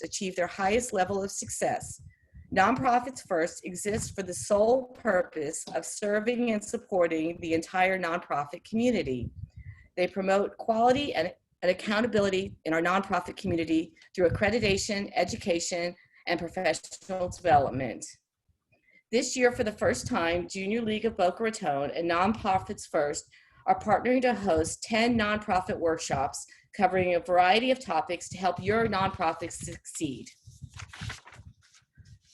achieve their highest level of success. Nonprofits First exists for the sole purpose of serving and supporting the entire nonprofit community. They promote quality and accountability in our nonprofit community through accreditation, education, and professional development. This year, for the first time, Junior League of Boca Raton and Nonprofits First are partnering to host 10 nonprofit workshops covering a variety of topics to help your nonprofit succeed.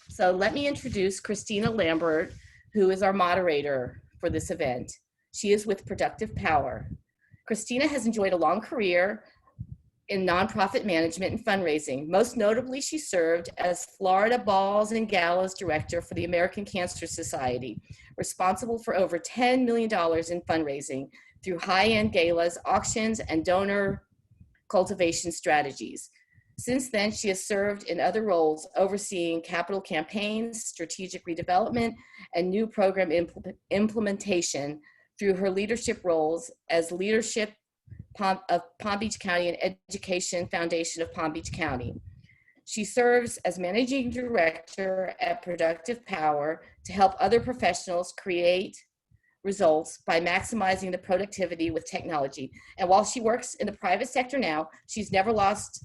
So let me introduce Christina Lambert, who is our moderator for this event. She is with Productive Power. Christina has enjoyed a long career in nonprofit management and fundraising. Most notably, she served as Florida Balls and Galas Director for the American Cancer Society, responsible for over $10 million in fundraising through high-end galas, auctions, and donor cultivation strategies. Since then, she has served in other roles, overseeing capital campaigns, strategic redevelopment, and new program implementation through her leadership roles as leadership of Palm Beach County and Education Foundation of Palm Beach County. She serves as Managing Director at Productive Power to help other professionals create results by maximizing the productivity with technology. And while she works in the private sector now, she's never lost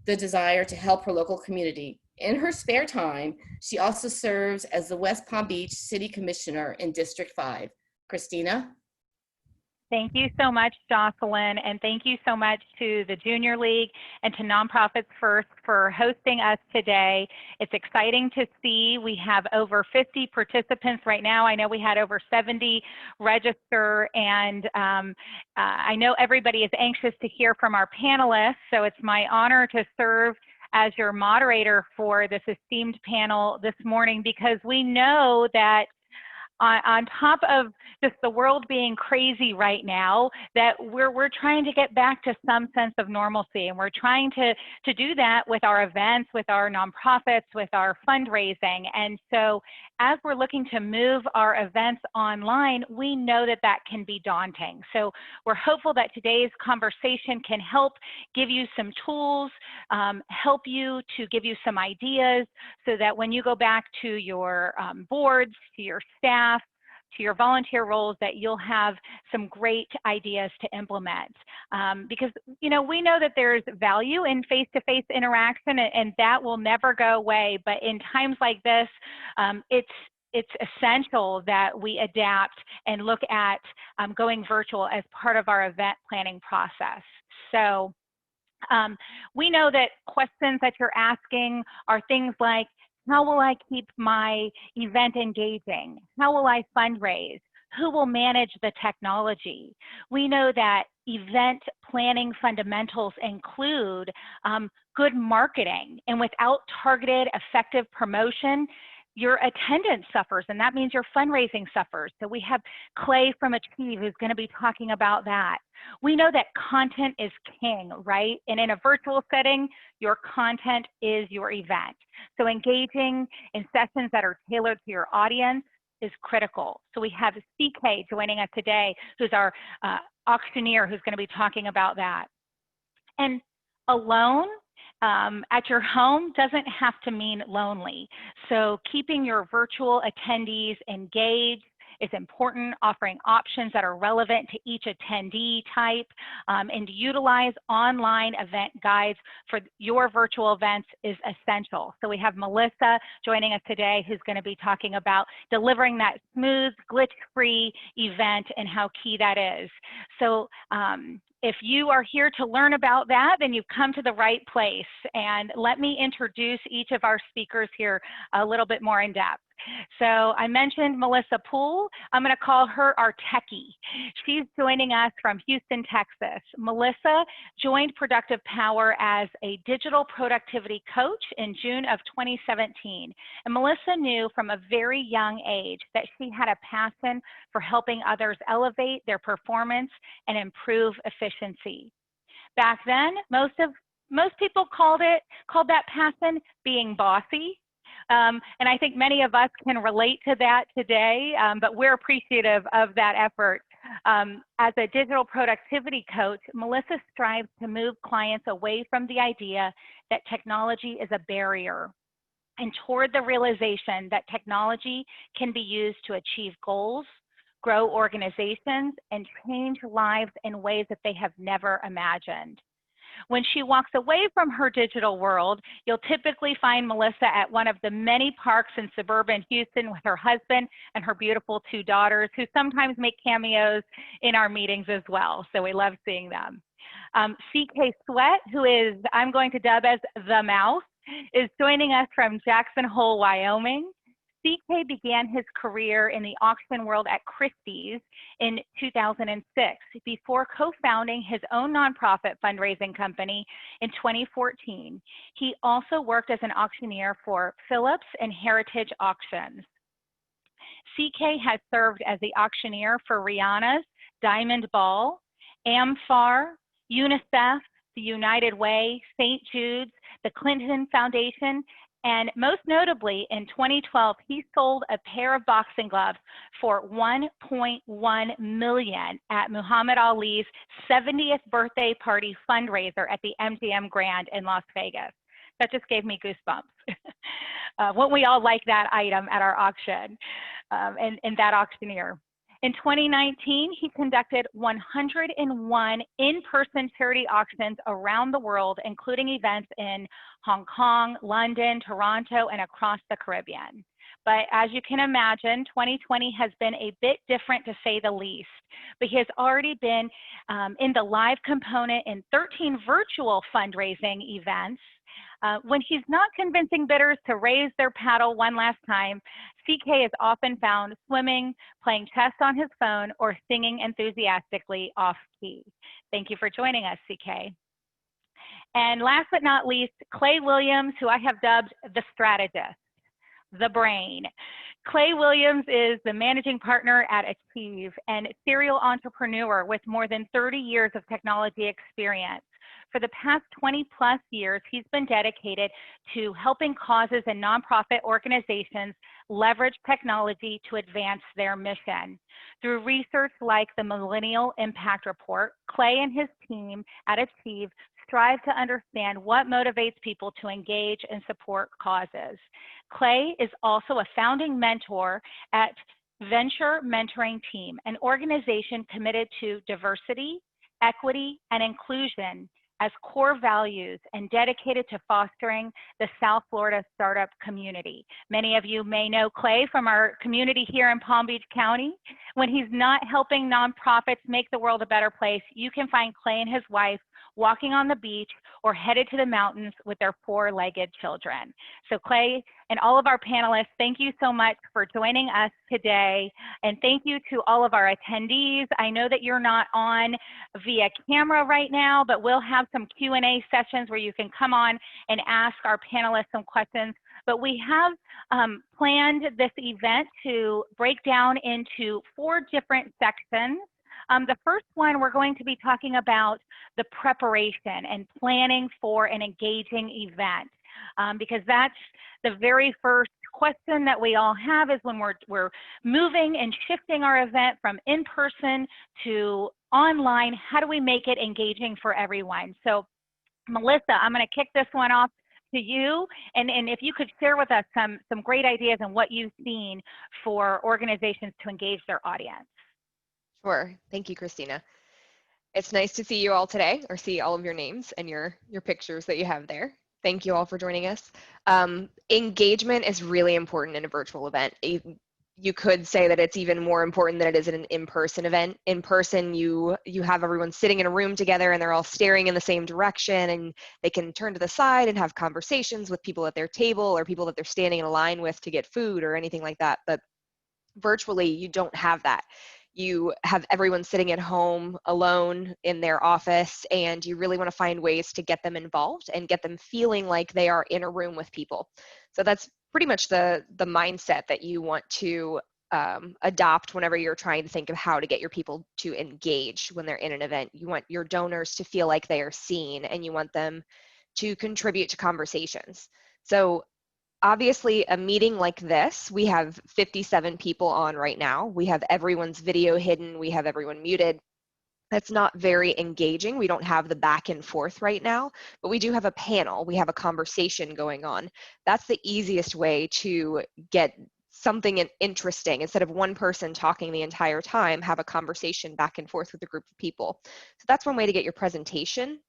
the desire to help her local community. In her spare time, she also serves as the West Palm Beach City Commissioner in District 5. Christina? Thank you so much, Jocelyn, and thank you so much to the Junior League and to Nonprofits First for hosting us today. It's exciting to see we have over 50 participants right now. I know we had over 70 register, and I know everybody is anxious to hear from our panelists, so it's my honor to serve as your moderator for this esteemed panel this morning, because we know that on top of just the world being crazy right now, that we're trying to get back to some sense of normalcy, and we're trying to do that with our events, with our nonprofits, with our fundraising. And so as we're looking to move our events online, we know that that can be daunting. So we're hopeful that today's conversation can help give you some tools, help you to give you some ideas, so that when you go back to your boards, to your staff, to your volunteer roles, that you'll have some great ideas to implement. Because, you know, we know that there's value in face-to-face interaction, and that will never go away. But in times like this, it's essential that we adapt and look at going virtual as part of our event planning process. So we know that questions that you're asking are things like, how will I keep my event engaging? How will I fundraise? Who will manage the technology? We know that event planning fundamentals include good marketing, and without targeted, effective promotion, your attendance suffers, and that means your fundraising suffers. So we have Clay from Achieve who's going to be talking about that. We know that content is king, right? And in a virtual setting, your content is your event. So engaging in sessions that are tailored to your audience is critical. So we have CK joining us today, who's our auctioneer, who's going to be talking about that. And alone at your home doesn't have to mean lonely. So keeping your virtual attendees engaged is important, offering options that are relevant to each attendee type, and to utilize online event guides for your virtual events is essential. So we have Melissa joining us today, who's going to be talking about delivering that smooth, glitch-free event and how key that is. So if you are here to learn about that, then you've come to the right place. And let me introduce each of our speakers here a little bit more in depth. So I mentioned Melissa Poole. I'm going to call her our techie. She's joining us from Houston, Texas. Melissa joined Productive Power as a digital productivity coach in June of 2017. And Melissa knew from a very young age that she had a passion for helping others elevate their performance and improve efficiency. Back then, most people called that passion being bossy. And I think many of us can relate to that today, but we're appreciative of that effort. As a digital productivity coach, Melissa strives to move clients away from the idea that technology is a barrier and toward the realization that technology can be used to achieve goals, grow organizations, and change lives in ways that they have never imagined. When she walks away from her digital world, you'll typically find Melissa at one of the many parks in suburban Houston with her husband and her beautiful 2 daughters, who sometimes make cameos in our meetings as well. So we love seeing them. CK Sweat, who is, I'm going to dub as the Mouse, is joining us from Jackson Hole, Wyoming. CK began his career in the auction world at Christie's in 2006 before co-founding his own nonprofit fundraising company in 2014. He also worked as an auctioneer for Phillips and Heritage Auctions. CK has served as the auctioneer for Rihanna's Diamond Ball, AmFAR, UNICEF, the United Way, St. Jude's, the Clinton Foundation, and most notably, in 2012, he sold a pair of boxing gloves for $1.1 million at Muhammad Ali's 70th birthday party fundraiser at the MGM Grand in Las Vegas. That just gave me goosebumps. Won't we all like that item at our auction and that auctioneer? In 2019, he conducted 101 in-person charity auctions around the world, including events in Hong Kong, London, Toronto, and across the Caribbean. But as you can imagine, 2020 has been a bit different, to say the least. But he has already been in the live component in 13 virtual fundraising events. When he's not convincing bidders to raise their paddle one last time, CK is often found swimming, playing chess on his phone, or singing enthusiastically off-key. Thank you for joining us, CK. And last but not least, Clay Williams, who I have dubbed the strategist, the brain. Clay Williams is the managing partner at Achieve and serial entrepreneur with more than 30 years of technology experience. For the past 20 plus years, he's been dedicated to helping causes and nonprofit organizations leverage technology to advance their mission. Through research like the Millennial Impact Report, Clay and his team at Achieve strive to understand what motivates people to engage and support causes. Clay is also a founding mentor at Venture Mentoring Team, an organization committed to diversity, equity, and inclusion as core values and dedicated to fostering the South Florida startup community. Many of you may know Clay from our community here in Palm Beach County. When he's not helping nonprofits make the world a better place, you can find Clay and his wife walking on the beach or headed to the mountains with their 4-legged children. So Clay and all of our panelists, thank you so much for joining us today. And thank you to all of our attendees. I know that you're not on via camera right now, but we'll have some Q&A sessions where you can come on and ask our panelists some questions. But we have planned this event to break down into 4 different sections. The first one, we're going to be talking about the preparation and planning for an engaging event, because that's the very first question that we all have is when we're moving and shifting our event from in-person to online, how do we make it engaging for everyone? So Melissa, I'm going to kick this one off to you, and if you could share with us some great ideas and what you've seen for organizations to engage their audience. Sure. Thank you, Christina. It's nice to see you all today, or see all of your names and your pictures that you have there. Thank you all for joining us. Engagement is really important in a virtual event. You could say that it's even more important than it is in an in-person event. In person, you have everyone sitting in a room together and they're all staring in the same direction, and they can turn to the side and have conversations with people at their table or people that they're standing in a line with to get food or anything like that. But virtually, you don't have that. You have everyone sitting at home alone in their office, and you really want to find ways to get them involved and get them feeling like they are in a room with people. So that's pretty much the mindset that you want to adopt whenever you're trying to think of how to get your people to engage when they're in an event. You want your donors to feel like they are seen, and you want them to contribute to conversations. So Obviously, a meeting like this, we have 57 people on right now. We have everyone's video hidden. We have everyone muted. That's not very engaging. We don't have the back and forth right now, but we do have a panel. We have a conversation going on. That's the easiest way to get something interesting. Instead of one person talking the entire time, have a conversation back and forth with a group of people. So that's one way to get your presentation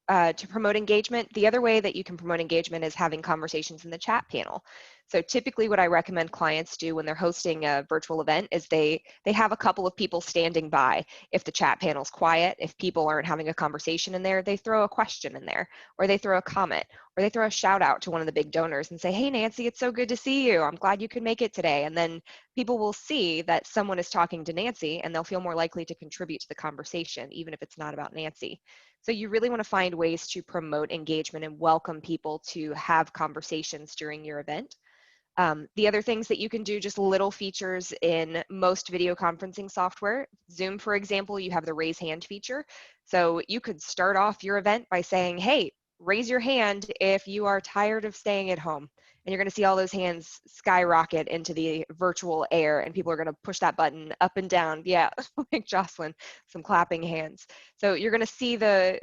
to promote engagement. The other way that you can promote engagement is having conversations in the chat panel. So typically what I recommend clients do when they're hosting a virtual event is they have a couple of people standing by. If the chat panel's quiet, if people aren't having a conversation in there, they throw a question in there, or they throw a comment, or they throw a shout out to one of the big donors and say, hey, Nancy, it's so good to see you. I'm glad you could make it today. And then people will see that someone is talking to Nancy, and they'll feel more likely to contribute to the conversation, even if it's not about Nancy. So you really want to find ways to promote engagement and welcome people to have conversations during your event. The other things that you can do, just little features in most video conferencing software. Zoom, for example, you have the raise hand feature. So you could start off your event by saying, hey, raise your hand if you are tired of staying at home. And you're going to see all those hands skyrocket into the virtual air, and people are going to push that button up and down. Yeah, like Jocelyn, some clapping hands. So you're going to see you're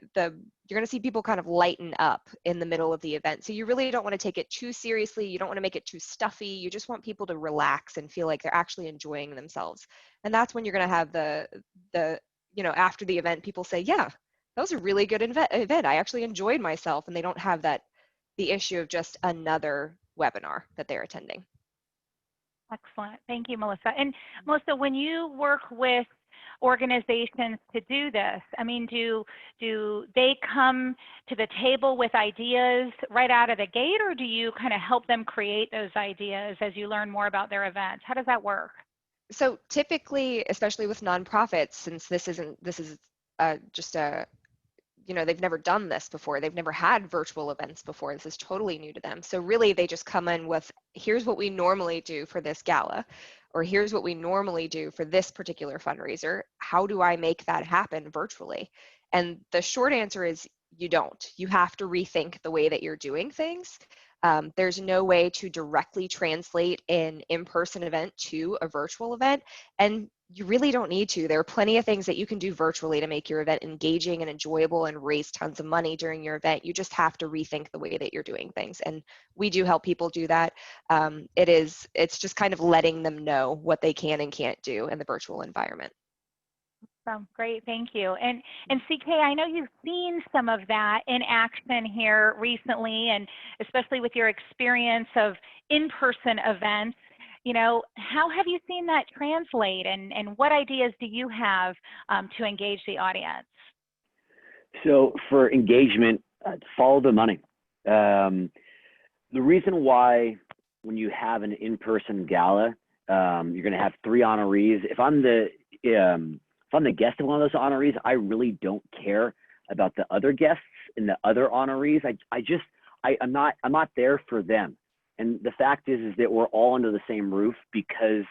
going to see people kind of lighten up in the middle of the event. So you really don't want to take it too seriously. You don't want to make it too stuffy. You just want people to relax and feel like they're actually enjoying themselves. And that's when you're going to have after the event, people say, yeah, that was a really good event. I actually enjoyed myself, and they don't have the issue of just another webinar that they're attending. Excellent. Thank you, Melissa. And Melissa, when you work with organizations to do this, I mean, do they come to the table with ideas right out of the gate, or do you kind of help them create those ideas as you learn more about their events? How does that work? So typically, especially with nonprofits, since this is just a they've never done this before. They've never had virtual events before. This is totally new to them. So really they just come in with, here's what we normally do for this gala, or here's what we normally do for this particular fundraiser. How do I make that happen virtually? And the short answer is you don't. You have to rethink the way that you're doing things. There's no way to directly translate an in-person event to a virtual event, and you really don't need to. There are plenty of things that you can do virtually to make your event engaging and enjoyable and raise tons of money during your event. You just have to rethink the way that you're doing things, and we do help people do that. It's just kind of letting them know what they can and can't do in the virtual environment. So great, thank you. And CK, I know you've seen some of that in action here recently, and especially with your experience of in-person events. How have you seen that translate, and what ideas do you have to engage the audience? So for engagement, follow the money. The reason why when you have an in-person gala, you're going to have 3 honorees. If I'm the guest of one of those honorees, I really don't care about the other guests and the other honorees. I'm not there for them. And the fact is that we're all under the same roof, because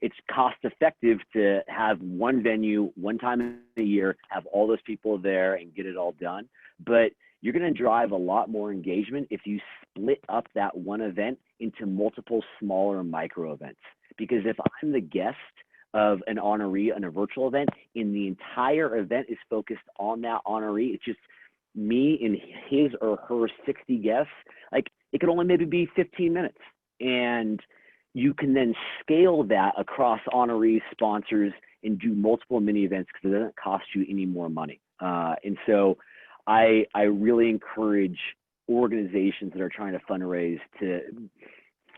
it's cost effective to have one venue, one time a year, have all those people there and get it all done. But you're going to drive a lot more engagement if you split up that one event into multiple smaller micro events. Because if I'm the guest of an honoree in a virtual event, and the entire event is focused on that honoree, it's just me and his or her 60 guests, like it could only maybe be 15 minutes. And you can then scale that across honorees, sponsors, and do multiple mini events, because it doesn't cost you any more money. And so I really encourage organizations that are trying to fundraise to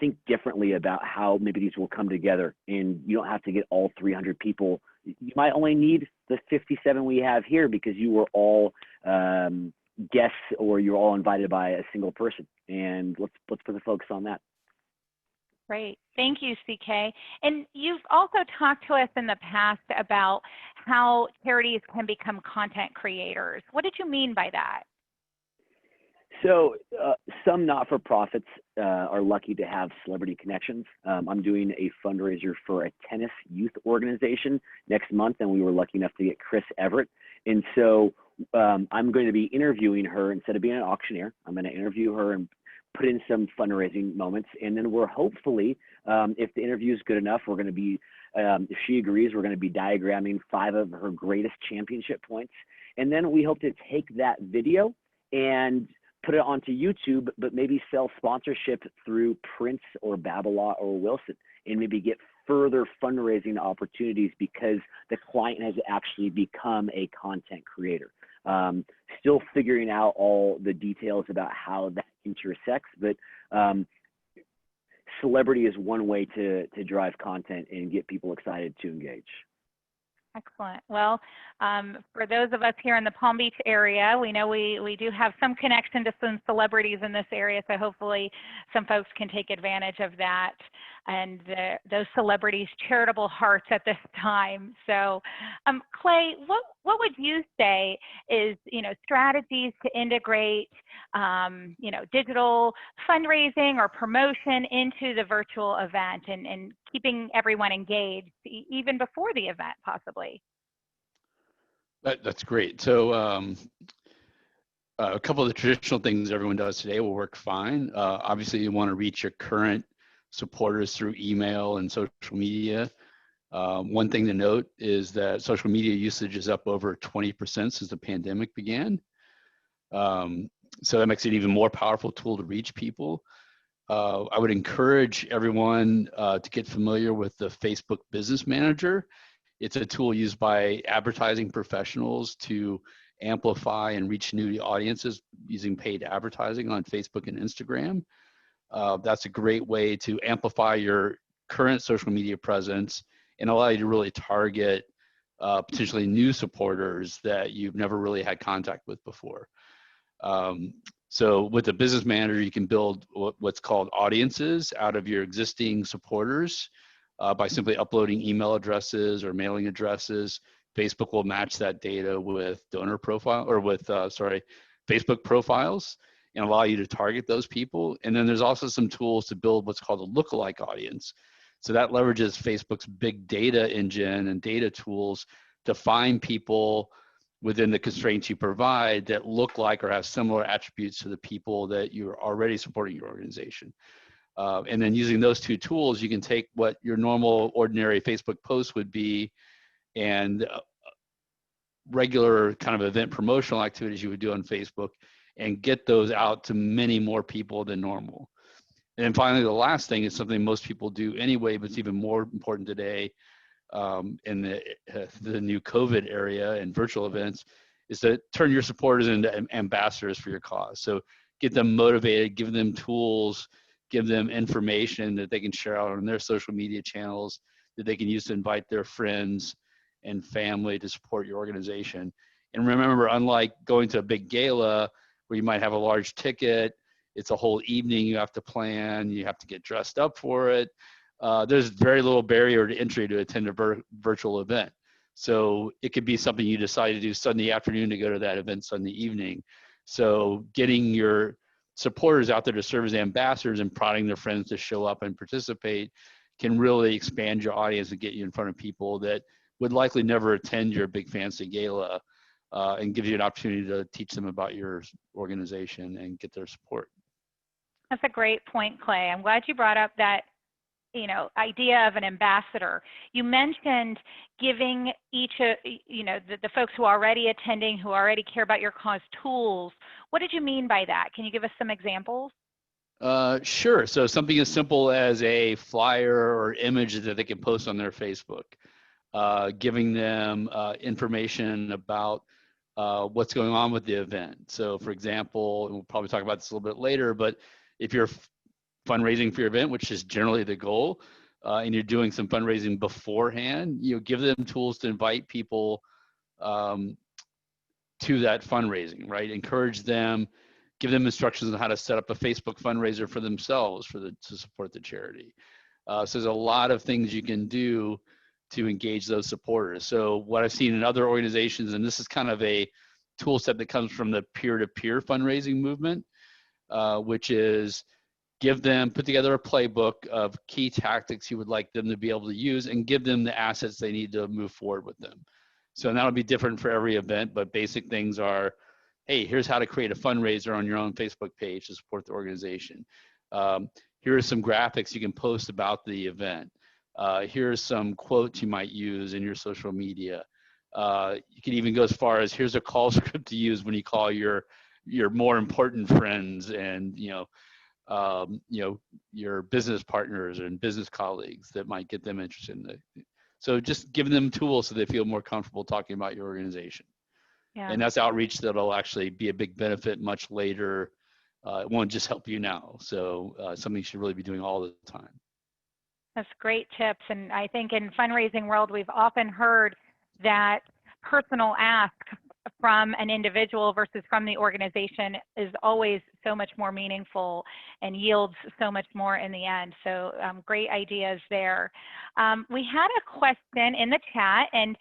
think differently about how maybe these will come together, and you don't have to get all 300 people. You might only need the 57 we have here because you were all guests, or you're all invited by a single person. And let's put the focus on that. Great, thank you, CK. And you've also talked to us in the past about how charities can become content creators. What did you mean by that? So some not-for-profits are lucky to have celebrity connections. I'm doing a fundraiser for a tennis youth organization next month, and we were lucky enough to get Chris Everett. And so I'm going to be interviewing her instead of being an auctioneer. I'm going to interview her and put in some fundraising moments. And then we're hopefully, if the interview is good enough, we're going to be, if she agrees, we're going to be diagramming 5 of her greatest championship points. And then we hope to take that video and put it onto YouTube, but maybe sell sponsorship through Prince or Babolat or Wilson, and maybe get further fundraising opportunities because the client has actually become a content creator. Still figuring out all the details about how that intersects, but celebrity is one way to drive content and get people excited to engage. Excellent. Well, for those of us here in the Palm Beach area, we know we do have some connection to some celebrities in this area, so hopefully some folks can take advantage of that and those celebrities' charitable hearts at this time. So, Clay, what would you say is, strategies to integrate, digital fundraising or promotion into the virtual event and keeping everyone engaged even before the event, possibly? That's great. So a couple of the traditional things everyone does today will work fine. Obviously, you want to reach your current supporters through email and social media. One thing to note is that social media usage is up over 20% since the pandemic began. So that makes it an even more powerful tool to reach people. I would encourage everyone to get familiar with the Facebook Business Manager. It's a tool used by advertising professionals to amplify and reach new audiences using paid advertising on Facebook and Instagram. That's a great way to amplify your current social media presence and allow you to really target potentially new supporters that you've never really had contact with before. So with the Business Manager, you can build what's called audiences out of your existing supporters by simply uploading email addresses or mailing addresses. Facebook will match that data with donor profile or with, Facebook profiles and allow you to target those people. And then there's also some tools to build what's called a lookalike audience. So that leverages Facebook's big data engine and data tools to find people within the constraints you provide that look like or have similar attributes to the people that you're already supporting your organization. And then using those 2 tools, you can take what your normal, ordinary Facebook post would be and regular kind of event promotional activities you would do on Facebook and get those out to many more people than normal. And then finally, the last thing is something most people do anyway, but it's even more important today in the new COVID area and virtual events, is to turn your supporters into ambassadors for your cause. So get them motivated, give them tools, give them information that they can share out on their social media channels that they can use to invite their friends and family to support your organization. And remember, unlike going to a big gala where you might have a large ticket, it's a whole evening you have to plan, you have to get dressed up for it. There's very little barrier to entry to attend a virtual event. So it could be something you decide to do Sunday afternoon to go to that event Sunday evening. So getting your supporters out there to serve as ambassadors and prodding their friends to show up and participate can really expand your audience and get you in front of people that would likely never attend your big fancy gala, and give you an opportunity to teach them about your organization and get their support. That's a great point, Clay. I'm glad you brought up that idea of an ambassador. You mentioned giving each of, the folks who are already attending, who already care about your cause, tools. What did you mean by that? Can you give us some examples? Sure. So something as simple as a flyer or image that they can post on their Facebook, giving them information about what's going on with the event. So for example, and we'll probably talk about this a little bit later, but if you're fundraising for your event, which is generally the goal, and you're doing some fundraising beforehand, give them tools to invite people to that fundraising, right? Encourage them, give them instructions on how to set up a Facebook fundraiser for themselves to support the charity. So there's a lot of things you can do to engage those supporters. So what I've seen in other organizations, and this is kind of a tool set that comes from the peer-to-peer fundraising movement, which is put together a playbook of key tactics you would like them to be able to use and give them the assets they need to move forward with them. So that'll be different for every event, but basic things are hey, here's how to create a fundraiser on your own Facebook page to support the organization. Here are some graphics you can post about the event. Here are some quotes you might use in your social media. You can even go as far as, here's a call script to use when you call your more important friends and your business partners and business colleagues that might get them interested in it. So just giving them tools so they feel more comfortable talking about your organization. Yeah. And that's outreach that'll actually be a big benefit much later. It won't just help you now. So something you should really be doing all the time. That's great tips. And I think in fundraising world, we've often heard that personal ask from an individual versus from the organization is always so much more meaningful and yields so much more in the end. So great ideas there. We had a question in the chat, and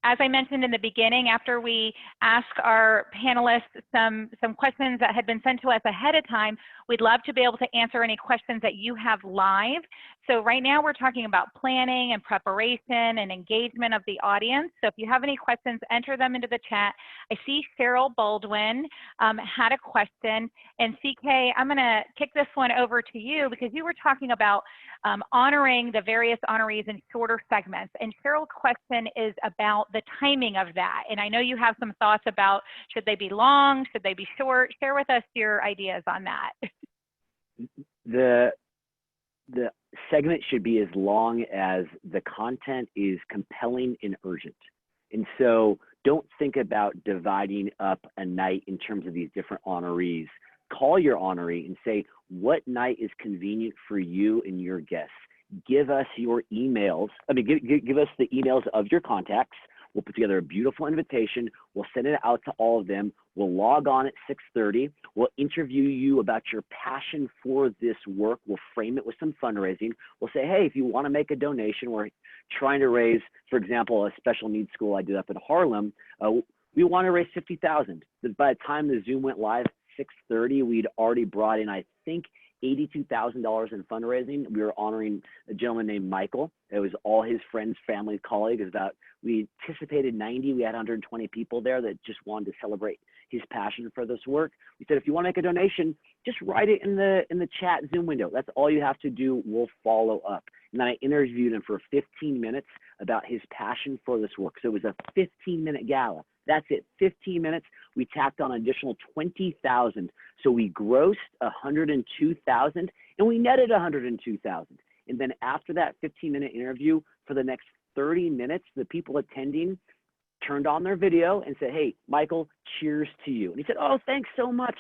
as I mentioned in the beginning, after we ask our panelists some questions that had been sent to us ahead of time, we'd love to be able to answer any questions that you have live. So right now we're talking about planning and preparation and engagement of the audience. So if you have any questions, enter them into the chat. I see Cheryl Baldwin had a question. And CK, I'm going to kick this one over to you because you were talking about honoring the various honorees in shorter segments. And Cheryl's question is about the timing of that. And I know you have some thoughts about, should they be long? Should they be short? Share with us your ideas on that. The segment should be as long as the content is compelling and urgent. And so don't think about dividing up a night in terms of these different honorees. Call your honoree and say, what night is convenient for you and your guests? Give us your emails. Give us the emails of your contacts. We'll put together a beautiful invitation. We'll send it out to all of them. We'll log on at 6:30. We'll interview you about your passion for this work. We'll frame it with some fundraising. We'll say, hey, if you want to make a donation, we're trying to raise, for example, a special needs school I did up in Harlem. We want to raise $50,000. By the time the Zoom went live, 6:30, we'd already brought in, I think, $82,000 in fundraising. We were honoring a gentleman named Michael. It was all his friends, family, colleagues. We anticipated 90. We had 120 people there that just wanted to celebrate his passion for this work. We said, if you want to make a donation, just write it in the chat Zoom window. That's all you have to do. We'll follow up. And then I interviewed him for 15 minutes about his passion for this work. So it was a 15-minute gala. That's it, 15 minutes. We tacked on an additional 20,000. So we grossed 102,000 and we netted 102,000. And then after that 15-minute interview, for the next 30 minutes, the people attending turned on their video and said, hey, Michael, cheers to you. And he said, oh, thanks so much.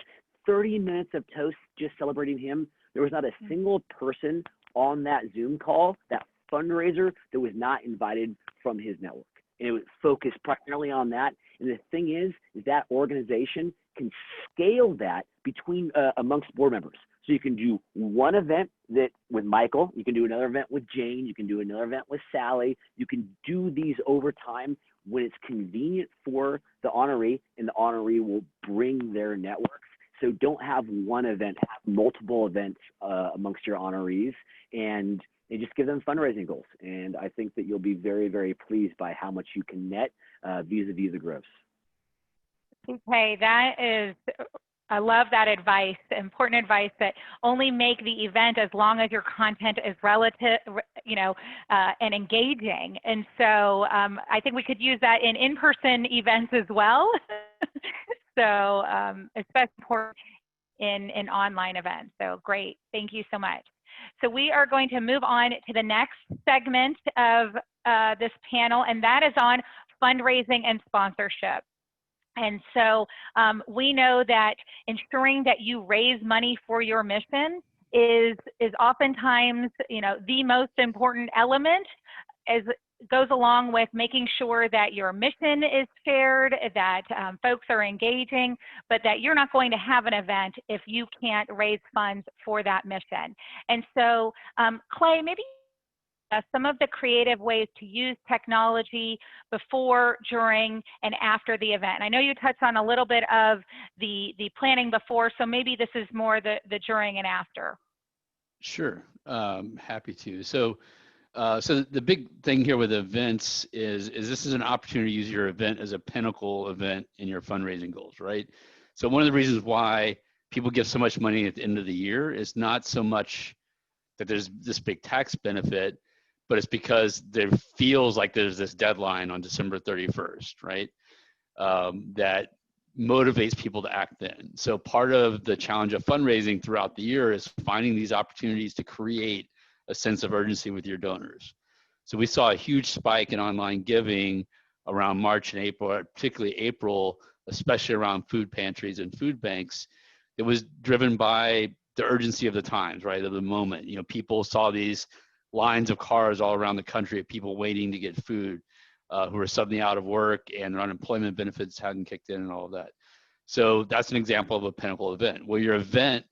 30 minutes of toast just celebrating him. There was not a single person on that Zoom call, that fundraiser, that was not invited from his network. And it was focused primarily on that. And the thing is that organization can scale that between amongst board members. So you can do one event with Michael, you can do another event with Jane, you can do another event with Sally. You can do these over time when it's convenient for the honoree, and the honoree will bring their networks. So don't have one event, have multiple events amongst your honorees, and just give them fundraising goals. And I think that you'll be very, very pleased by how much you can net vis-a-vis the gross. Okay, I love that advice, important advice, that only make the event as long as your content is relative, and engaging. And so I think we could use that in in-person events as well. So especially important in online events. So great, thank you so much. So we are going to move on to the next segment of this panel, and that is on fundraising and sponsorship. And so we know that ensuring that you raise money for your mission is oftentimes, the most important element, as goes along with making sure that your mission is shared, that folks are engaging, but that you're not going to have an event if you can't raise funds for that mission. And so, Clay, maybe some of the creative ways to use technology before, during, and after the event. I know you touched on a little bit of the planning before, so maybe this is more the during and after. Sure, happy to. So So the big thing here with events is this is an opportunity to use your event as a pinnacle event in your fundraising goals, right? So one of the reasons why people give so much money at the end of the year is not so much that there's this big tax benefit, but it's because there feels like there's this deadline on December 31st, right? That motivates people to act then. So part of the challenge of fundraising throughout the year is finding these opportunities to create a sense of urgency with your donors. So we saw a huge spike in online giving around March and April, particularly April, especially around food pantries and food banks. It was driven by the urgency of the times, right, of the moment. You know, people saw these lines of cars all around the country of people waiting to get food, who were suddenly out of work and their unemployment benefits hadn't kicked in and all of that. So that's an example of a pinnacle event. Well, your event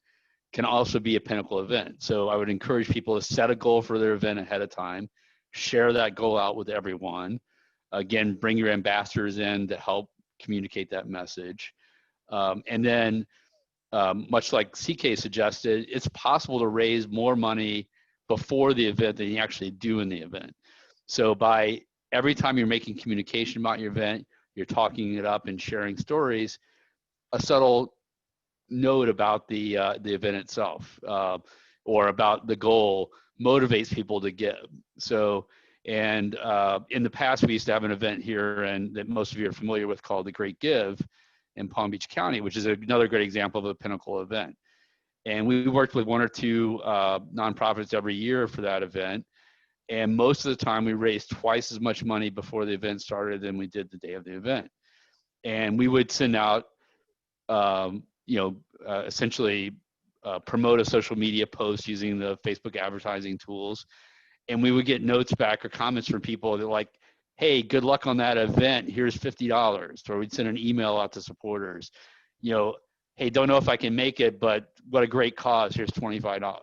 can also be a pinnacle event. So I would encourage people to set a goal for their event ahead of time, share that goal out with everyone. Again, bring your ambassadors in to help communicate that message. And then, much like CK suggested, it's possible to raise more money before the event than you actually do in the event. So by every time you're making communication about your event, you're talking it up and sharing stories, a subtle note about the event itself or about the goal motivates people to give. So, and in the past, we used to have an event here and that most of you are familiar with called the Great Give in Palm Beach County, which is another great example of a pinnacle event. And we worked with one or two nonprofits every year for that event. And most of the time we raised twice as much money before the event started than we did the day of the event. And we would send out, essentially promote a social media post using the Facebook advertising tools. And we would get notes back or comments from people that like, hey, good luck on that event. Here's $50. Or we'd send an email out to supporters, you know, hey, don't know if I can make it, but what a great cause. Here's $25.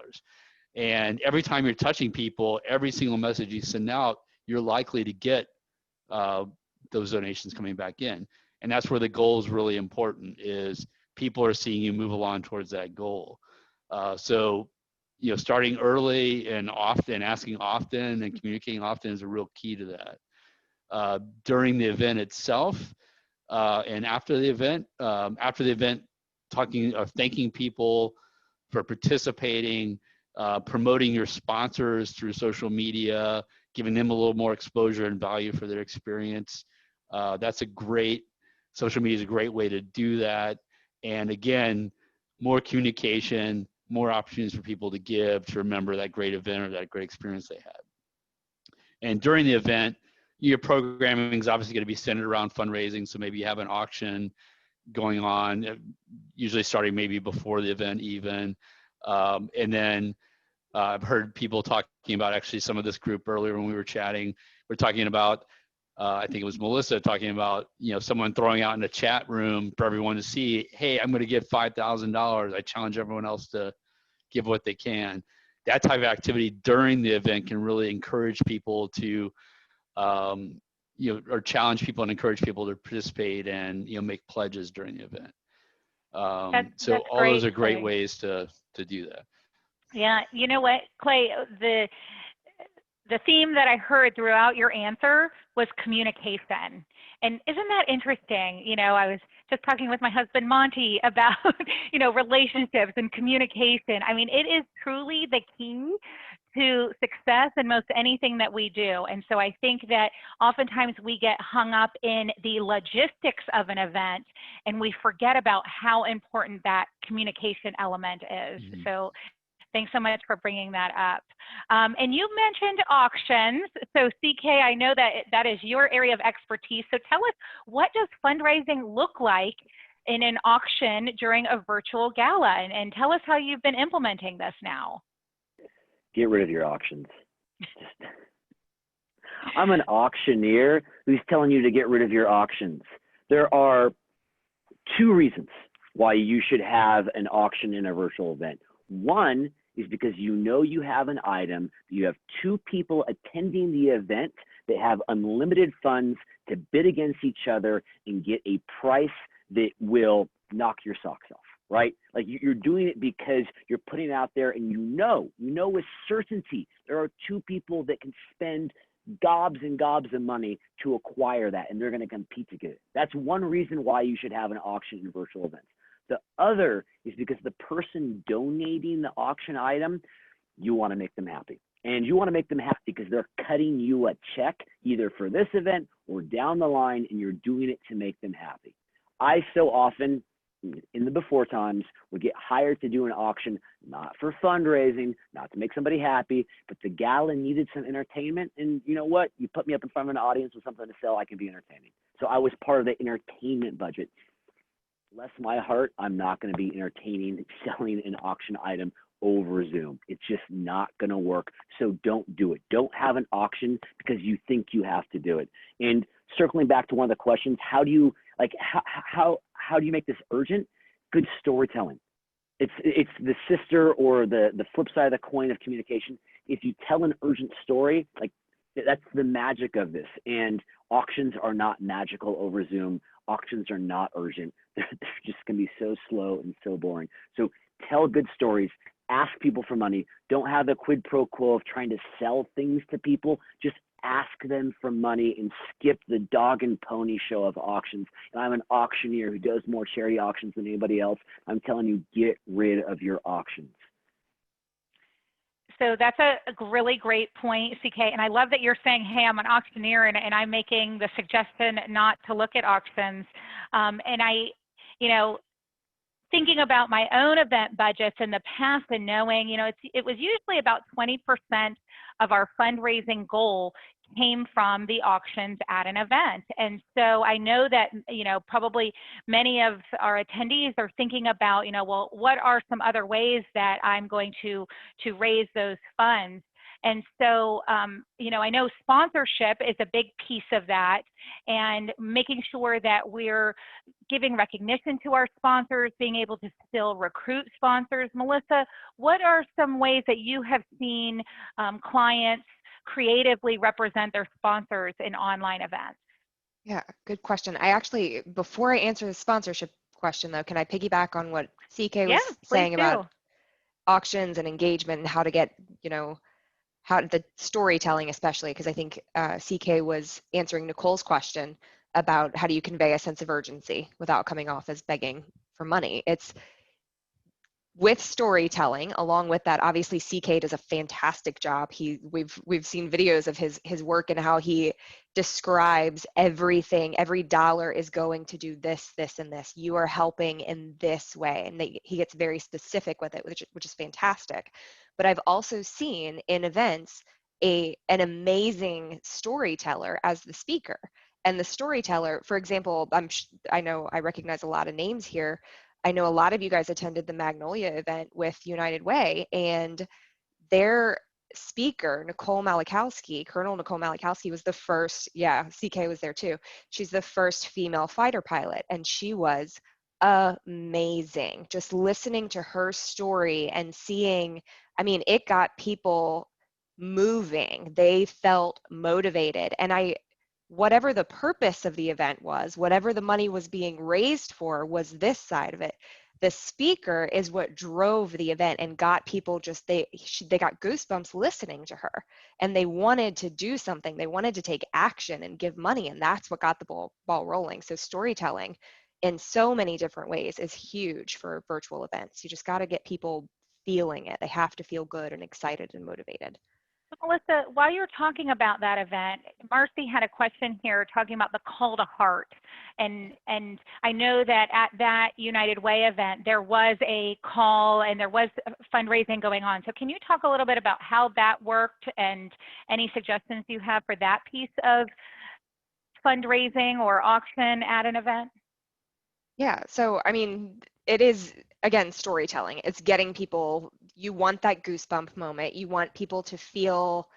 And every time you're touching people, every single message you send out, you're likely to get those donations coming back in. And that's where the goal is really important, is people are seeing you move along towards that goal. So, you know, starting early and often, asking often and communicating often is a real key to that. During the event itself and after the event, thanking people for participating, promoting your sponsors through social media, giving them a little more exposure and value for their experience. Social media is a great way to do that. And again, more communication, more opportunities for people to give, to remember that great event or that great experience they had. And during the event, your programming is obviously going to be centered around fundraising. So maybe you have an auction going on, usually starting maybe before the event even. And then I've heard people talking about, actually some of this group earlier when we were chatting, we're talking about, I think it was Melissa talking about, you know, someone throwing out in a chat room for everyone to see, hey, I'm going to give $5,000. I challenge everyone else to give what they can. That type of activity during the event can really encourage people to, or challenge people and encourage people to participate and, you know, make pledges during the event. So all great, those are great Clay. ways to do that. Yeah, you know what, Clay, the theme that I heard throughout your answer was communication. And isn't that interesting? You know, I was just talking with my husband, Monty, about, you know, relationships and communication. I mean, it is truly the key to success in most anything that we do. And so I think that oftentimes we get hung up in the logistics of an event and we forget about how important that communication element is. Mm-hmm. So thanks so much for bringing that up. And you mentioned auctions. So CK, I know that is your area of expertise. So tell us, what does fundraising look like in an auction during a virtual gala? And tell us how you've been implementing this now. Get rid of your auctions. I'm an auctioneer who's telling you to get rid of your auctions. There are two reasons why you should have an auction in a virtual event. One is because you know you have an item, you have two people attending the event that have unlimited funds to bid against each other and get a price that will knock your socks off. right? Like you're doing it because you're putting it out there, and you know with certainty there are two people that can spend gobs and gobs of money to acquire that, and they're going to compete to get it. That's one reason why you should have an auction in virtual events. The other is because the person donating the auction item, you want to make them happy. And you want to make them happy because they're cutting you a check either for this event or down the line, and you're doing it to make them happy. I so often, in the before times, would get hired to do an auction, not for fundraising, not to make somebody happy, but the gala needed some entertainment. And you know what? You put me up in front of an audience with something to sell, I can be entertaining. So I was part of the entertainment budget. Bless my heart, I'm not going to be entertaining selling an auction item over Zoom. It's just not going to work. So don't do it. Don't have an auction because you think you have to do it. And circling back to one of the questions, how do you make this urgent? Good storytelling. It's the sister or the flip side of the coin of communication. If you tell an urgent story, like that's the magic of this. And auctions are not magical over Zoom. Auctions are not urgent. They're just going to be so slow and so boring. So tell good stories. Ask people for money. Don't have the quid pro quo of trying to sell things to people. Just ask them for money and skip the dog and pony show of auctions. And I'm an auctioneer who does more charity auctions than anybody else. I'm telling you, get rid of your auctions. So that's a really great point, CK. And I love that you're saying, hey, I'm an auctioneer and I'm making the suggestion not to look at auctions. And I, thinking about my own event budgets in the past and knowing, it was usually about 20% of our fundraising goal came from the auctions at an event. And so I know that, probably many of our attendees are thinking about, well, what are some other ways that I'm going to raise those funds? And so, I know sponsorship is a big piece of that, and making sure that we're giving recognition to our sponsors, being able to still recruit sponsors. Melissa, what are some ways that you have seen clients creatively represent their sponsors in online events? Yeah, good question. I actually, before I answer the sponsorship question though, can I piggyback on what CK was saying about auctions and engagement and how to get, how the storytelling, especially because I think CK was answering Nicole's question about how do you convey a sense of urgency without coming off as begging for money. It's with storytelling. Along with that, obviously CK does a fantastic job. We've seen videos of his work and how he describes everything. Every dollar is going to do this, this, and this. You are helping in this way, and he gets very specific with it, which is fantastic. But I've also seen in events an amazing storyteller as the speaker. And the storyteller, for example, I know I recognize a lot of names here. I know a lot of you guys attended the Magnolia event with United Way, and their speaker, Colonel Nicole Malachowski was the first, CK was there too. She's the first female fighter pilot, and she was amazing. Just listening to her story and seeing, it got people moving. They felt motivated. And whatever the purpose of the event was, whatever the money was being raised for, was this side of it. The speaker is what drove the event and got people they got goosebumps listening to her, and they wanted to do something. They wanted to take action and give money, and that's what got the ball rolling. So storytelling in so many different ways is huge for virtual events. You just got to get people feeling it. They have to feel good and excited and motivated. Melissa, while you're talking about that event, Marcy had a question here talking about the call to heart. And I know that at that United Way event, there was a call and there was fundraising going on. So can you talk a little bit about how that worked and any suggestions you have for that piece of fundraising or auction at an event? Yeah, so it is, again, storytelling. It's getting people, you want that goosebump moment. You want people to feel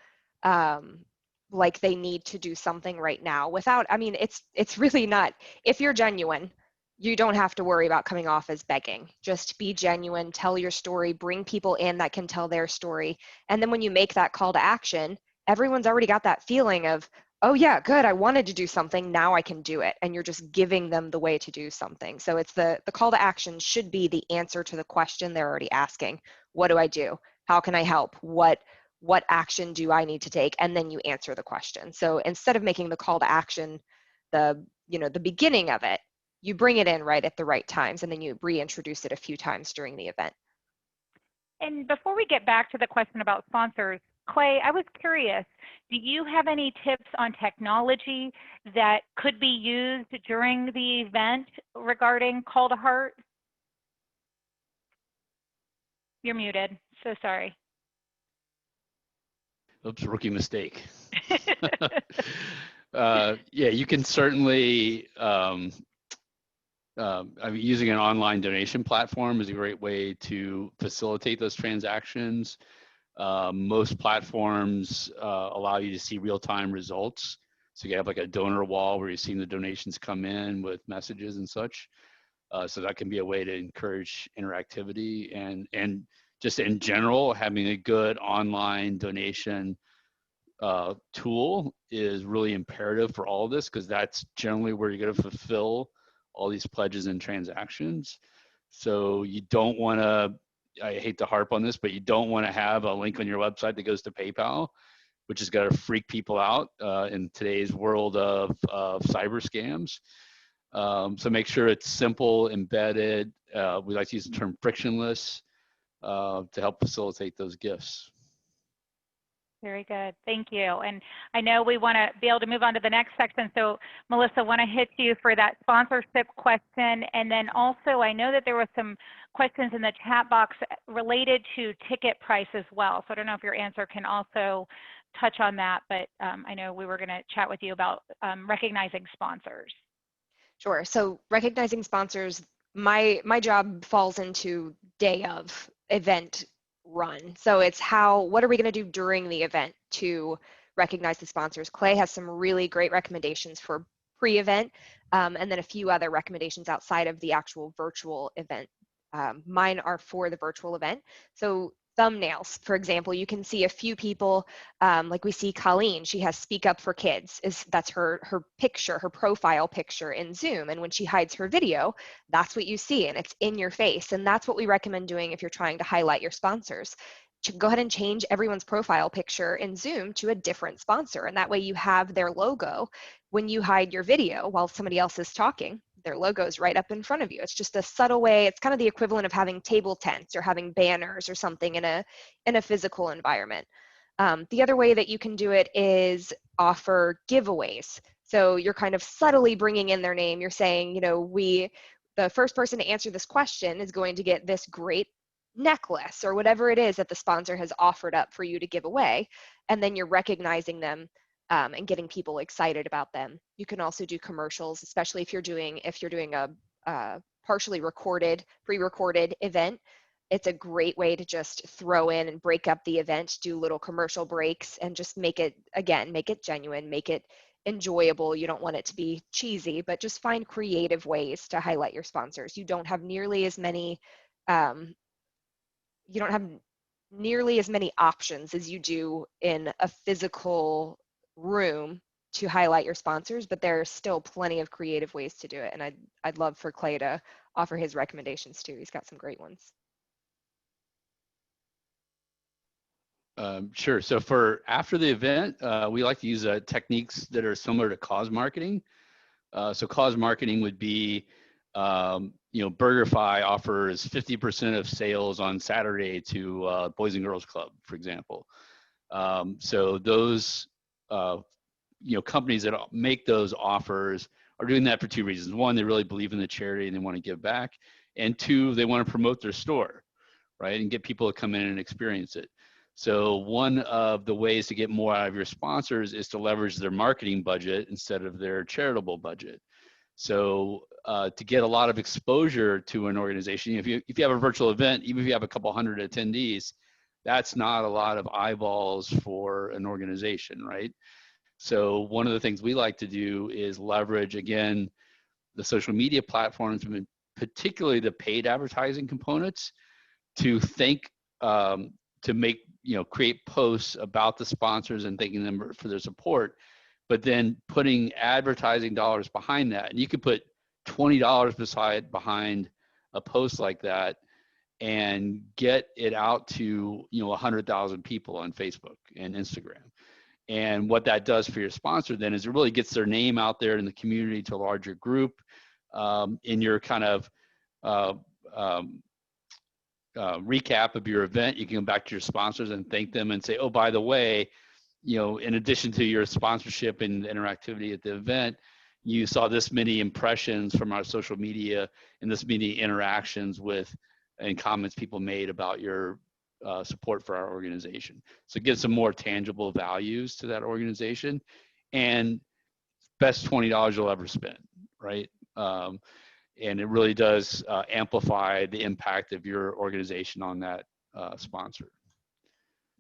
like they need to do something right now without, it's really not, if you're genuine, you don't have to worry about coming off as begging. Just be genuine, tell your story, bring people in that can tell their story. And then when you make that call to action, everyone's already got that feeling of, oh yeah, good, I wanted to do something, now I can do it. And you're just giving them the way to do something. So it's the call to action should be the answer to the question they're already asking. What do I do? How can I help? What action do I need to take? And then you answer the question. So instead of making the call to action the beginning of it, you bring it in right at the right times, and then you reintroduce it a few times during the event. And before we get back to the question about sponsors, Clay, I was curious, do you have any tips on technology that could be used during the event regarding Call to Heart? You're muted, so sorry. Oops, rookie mistake. Yeah, you can certainly, using an online donation platform is a great way to facilitate those transactions. Most platforms allow you to see real-time results. So you have like a donor wall where you're seeing the donations come in with messages and such. So that can be a way to encourage interactivity, and just in general, having a good online donation tool is really imperative for all of this, because that's generally where you're going to fulfill all these pledges and transactions. So you don't want to, I hate to harp on this, but you don't want to have a link on your website that goes to PayPal, which is going to freak people out in today's world of cyber scams. So make sure it's simple, embedded. We like to use the term frictionless to help facilitate those gifts. Very good, thank you. And I know we want to be able to move on to the next section. So Melissa, I want to hit you for that sponsorship question. And then also, I know that there were some questions in the chat box related to ticket price as well. So I don't know if your answer can also touch on that, but I know we were going to chat with you about recognizing sponsors. Sure, so recognizing sponsors, my job falls into day of event run. So it's what are we going to do during the event to recognize the sponsors? Clay has some really great recommendations for pre-event, and then a few other recommendations outside of the actual virtual event. Mine are for the virtual event. So thumbnails, for example, you can see a few people, like we see Colleen, she has Speak Up for Kids, that's her picture, her profile picture in Zoom. And when she hides her video, that's what you see, and it's in your face. And that's what we recommend doing if you're trying to highlight your sponsors. Go ahead and change everyone's profile picture in Zoom to a different sponsor. And that way you have their logo when you hide your video while somebody else is talking. Their logo is right up in front of you. It's just a subtle way. It's kind of the equivalent of having table tents or having banners or something in a physical environment. The other way that you can do it is offer giveaways. So you're kind of subtly bringing in their name. You're saying, the first person to answer this question is going to get this great necklace or whatever it is that the sponsor has offered up for you to give away. And then you're recognizing them and getting people excited about them. You can also do commercials, especially if you're doing a partially recorded, pre-recorded event. It's a great way to just throw in and break up the event, do little commercial breaks, and just make it genuine, make it enjoyable. You don't want it to be cheesy, but just find creative ways to highlight your sponsors. You don't have nearly as many options as you do in a physical room to highlight your sponsors, but there are still plenty of creative ways to do it. And I'd love for Clay to offer his recommendations too. He's got some great ones. Sure. So for after the event, we like to use techniques that are similar to cause marketing. So cause marketing would be, BurgerFi offers 50% of sales on Saturday to Boys and Girls Club, for example. So those, companies that make those offers are doing that for two reasons. One, they really believe in the charity and they want to give back. And two, they want to promote their store, right? And get people to come in and experience it. So one of the ways to get more out of your sponsors is to leverage their marketing budget instead of their charitable budget. So to get a lot of exposure to an organization, if you have a virtual event, even if you have a couple hundred attendees, that's not a lot of eyeballs for an organization, right? So one of the things we like to do is leverage, again, the social media platforms, particularly the paid advertising components, to create posts about the sponsors and thanking them for their support, but then putting advertising dollars behind that. And you could put $20 behind a post like that and get it out to, 100,000 people on Facebook and Instagram. And what that does for your sponsor then is it really gets their name out there in the community to a larger group. In your kind of recap of your event, you can go back to your sponsors and thank them and say, oh, by the way, in addition to your sponsorship and interactivity at the event, you saw this many impressions from our social media and this many interactions with and comments people made about your support for our organization. So it gives some more tangible values to that organization, and best $20 you'll ever spend, right? And it really does amplify the impact of your organization on that sponsor.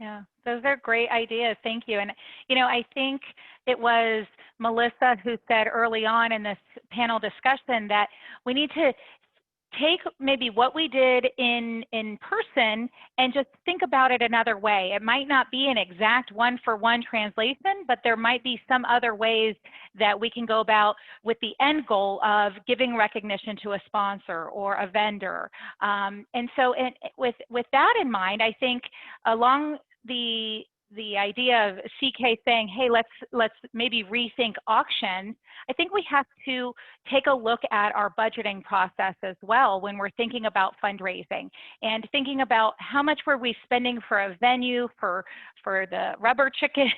Yeah, those are great ideas. Thank you. And, I think it was Melissa who said early on in this panel discussion that we need to take maybe what we did in person and just think about it another way. It might not be an exact one-for-one translation, but there might be some other ways that we can go about with the end goal of giving recognition to a sponsor or a vendor. And so with that in mind, I think along the idea of CK saying, hey, let's maybe rethink auctions, I think we have to take a look at our budgeting process as well when we're thinking about fundraising and thinking about how much were we spending for a venue, for the rubber chicken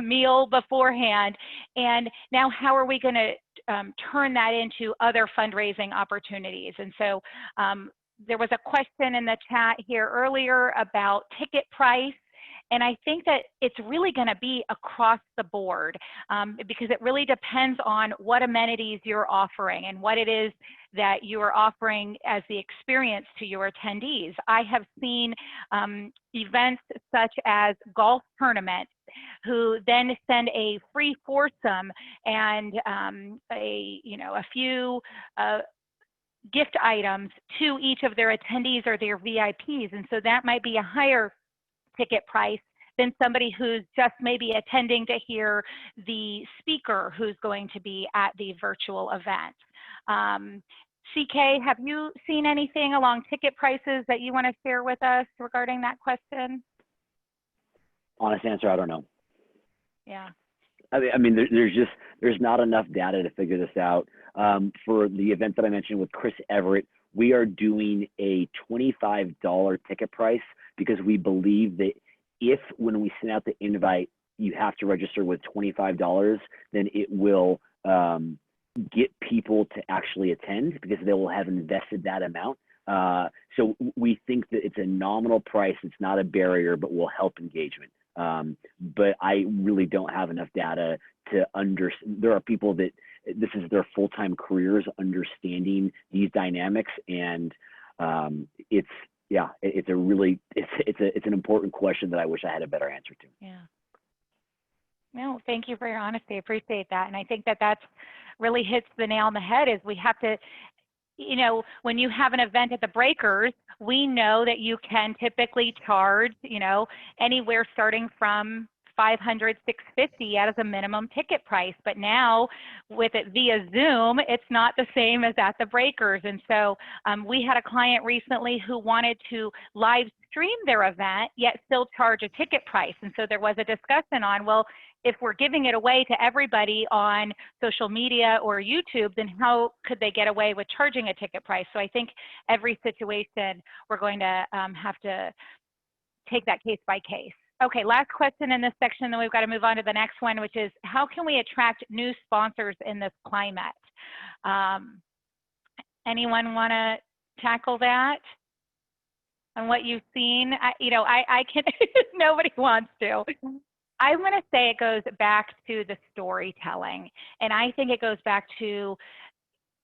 meal beforehand, and now how are we going to turn that into other fundraising opportunities. And so there was a question in the chat here earlier about ticket price. And I think that it's really going to be across the board because it really depends on what amenities you're offering and what it is that you are offering as the experience to your attendees. I have seen events such as golf tournaments who then send a free foursome and a few gift items to each of their attendees or their VIPs. And so that might be a higher ticket price than somebody who's just maybe attending to hear the speaker who's going to be at the virtual event. CK, have you seen anything along ticket prices that you want to share with us regarding that question? Honest answer, I don't know. Yeah. I mean, there's not enough data to figure this out. For the event that I mentioned with Chris Everett, we are doing a $25 ticket price because we believe that if when we send out the invite, you have to register with $25, then it will get people to actually attend because they will have invested that amount. So we think that it's a nominal price. It's not a barrier, but will help engagement. But I really don't have enough data to understand. There are people that this is their full-time careers understanding these dynamics, and it's an important question that I wish I had a better answer to. Yeah. No, thank you for your honesty. I appreciate that. And I think that that's really hits the nail on the head is we have to, when you have an event at the Breakers, we know that you can typically charge, anywhere starting from $500, $650 as a minimum ticket price. But now with it via Zoom, it's not the same as at the Breakers. And so we had a client recently who wanted to live stream their event, yet still charge a ticket price. And so there was a discussion on, well, if we're giving it away to everybody on social media or YouTube, then how could they get away with charging a ticket price? So I think every situation we're going to have to take that case by case. Okay, last question in this section, then we've got to move on to the next one, which is how can we attract new sponsors in this climate? Anyone want to tackle that? And what you've seen? I can, nobody wants to. I'm going to say it goes back to the storytelling. And I think it goes back to,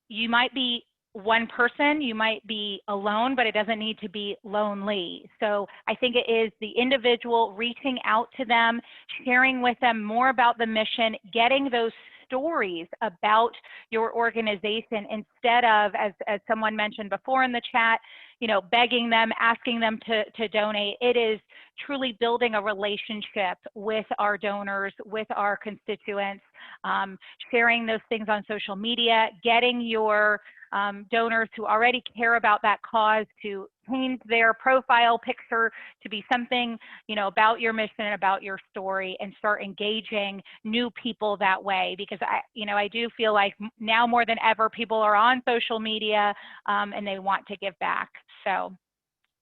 you might be one person, you might be alone, but it doesn't need to be lonely. So I think it is the individual reaching out to them, sharing with them more about the mission, getting those stories about your organization instead of, as someone mentioned before in the chat, begging them, asking them to donate. It is truly building a relationship with our donors, with our constituents, sharing those things on social media, getting your donors who already care about that cause to change their profile picture to be something, you know, about your mission and about your story, and start engaging new people that way. Because I do feel like now more than ever, people are on social media and they want to give back. So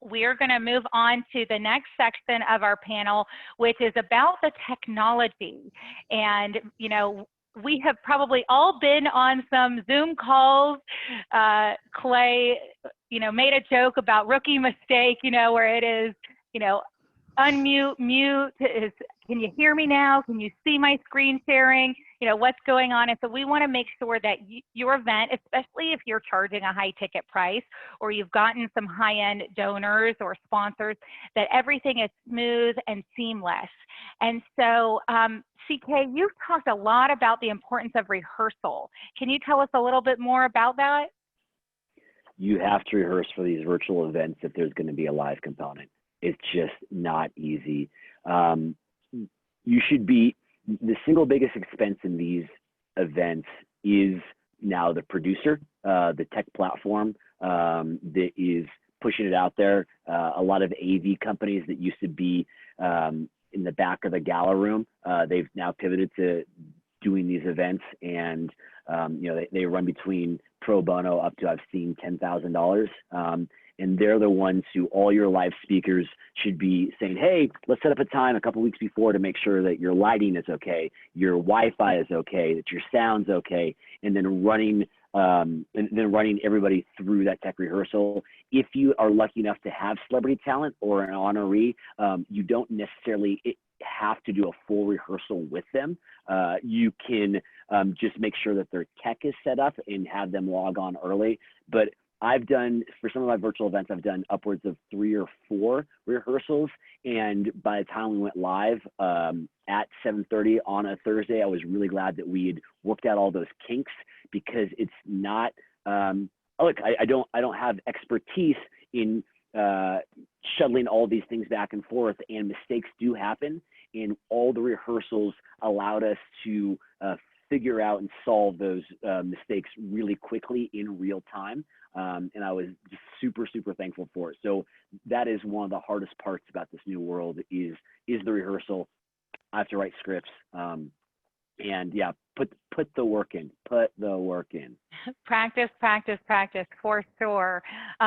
we're going to move on to the next section of our panel, which is about the technology. And, you know, we have probably all been on some Zoom calls. Clay, you know, made a joke about rookie mistake, you know, where it is, you know, unmute, mute, can you hear me now? Can you see my screen sharing? You know, what's going on? And so we want to make sure that your event, especially if you're charging a high ticket price or you've gotten some high-end donors or sponsors, that everything is smooth and seamless. And so, CK, you've talked a lot about the importance of rehearsal. Can you tell us a little bit more about that? You have to rehearse for these virtual events if there's going to be a live component. It's just not easy. You should be, the single biggest expense in these events is now the producer, the tech platform that is pushing it out there. A lot of AV companies that used to be in the back of the gala room, they've now pivoted to doing these events, and you know, they run between pro bono up to, I've seen, $10,000. And they're the ones who all your live speakers should be saying, hey, let's set up a time a couple weeks before to make sure that your lighting is okay, your Wi-Fi is okay, that your sound's okay, and then running everybody through that tech rehearsal. If you are lucky enough to have celebrity talent or an honoree, you don't necessarily have to do a full rehearsal with them. You can just make sure that their tech is set up and have them log on early. But I've done, for some of my virtual events, I've done upwards of 3 or 4 rehearsals. And by the time we went live at 7:30 on a Thursday, I was really glad that we had worked out all those kinks, because it's not, look, I don't have expertise in shuttling all these things back and forth, and mistakes do happen. And all the rehearsals allowed us to figure out and solve those mistakes really quickly in real time. And I was just super, super thankful for it. So that is one of the hardest parts about this new world is the rehearsal. I have to write scripts. And yeah, put the work in, Practice, practice, practice, for sure.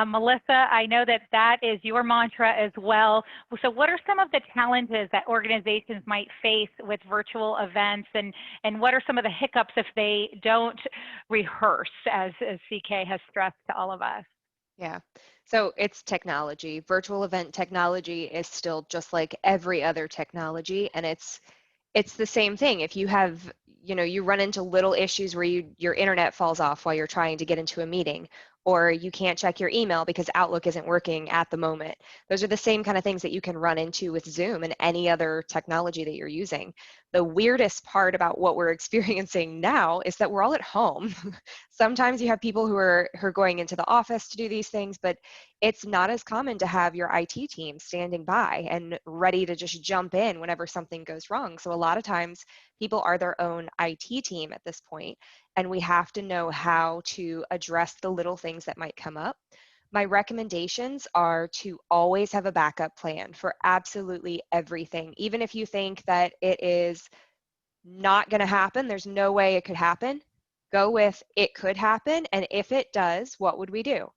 Melissa, I know that is your mantra as well. So what are some of the challenges that organizations might face with virtual events, and what are some of the hiccups if they don't rehearse, as CK has stressed to all of us? Yeah, so it's technology. Virtual event technology is still just like every other technology, and it's the same thing. If you have, you know, you run into little issues where your internet falls off while you're trying to get into a meeting, or you can't check your email because Outlook isn't working at the moment. Those are the same kind of things that you can run into with Zoom and any other technology that you're using. The weirdest part about what we're experiencing now is that we're all at home. Sometimes you have people who are going into the office to do these things, but it's not as common to have your IT team standing by and ready to just jump in whenever something goes wrong. So a lot of times people are their own IT team at this point, and we have to know how to address the little things that might come up. My recommendations are to always have a backup plan for absolutely everything. Even if you think that it is not going to happen, there's no way it could happen, go with it could happen, and if it does, what would we do?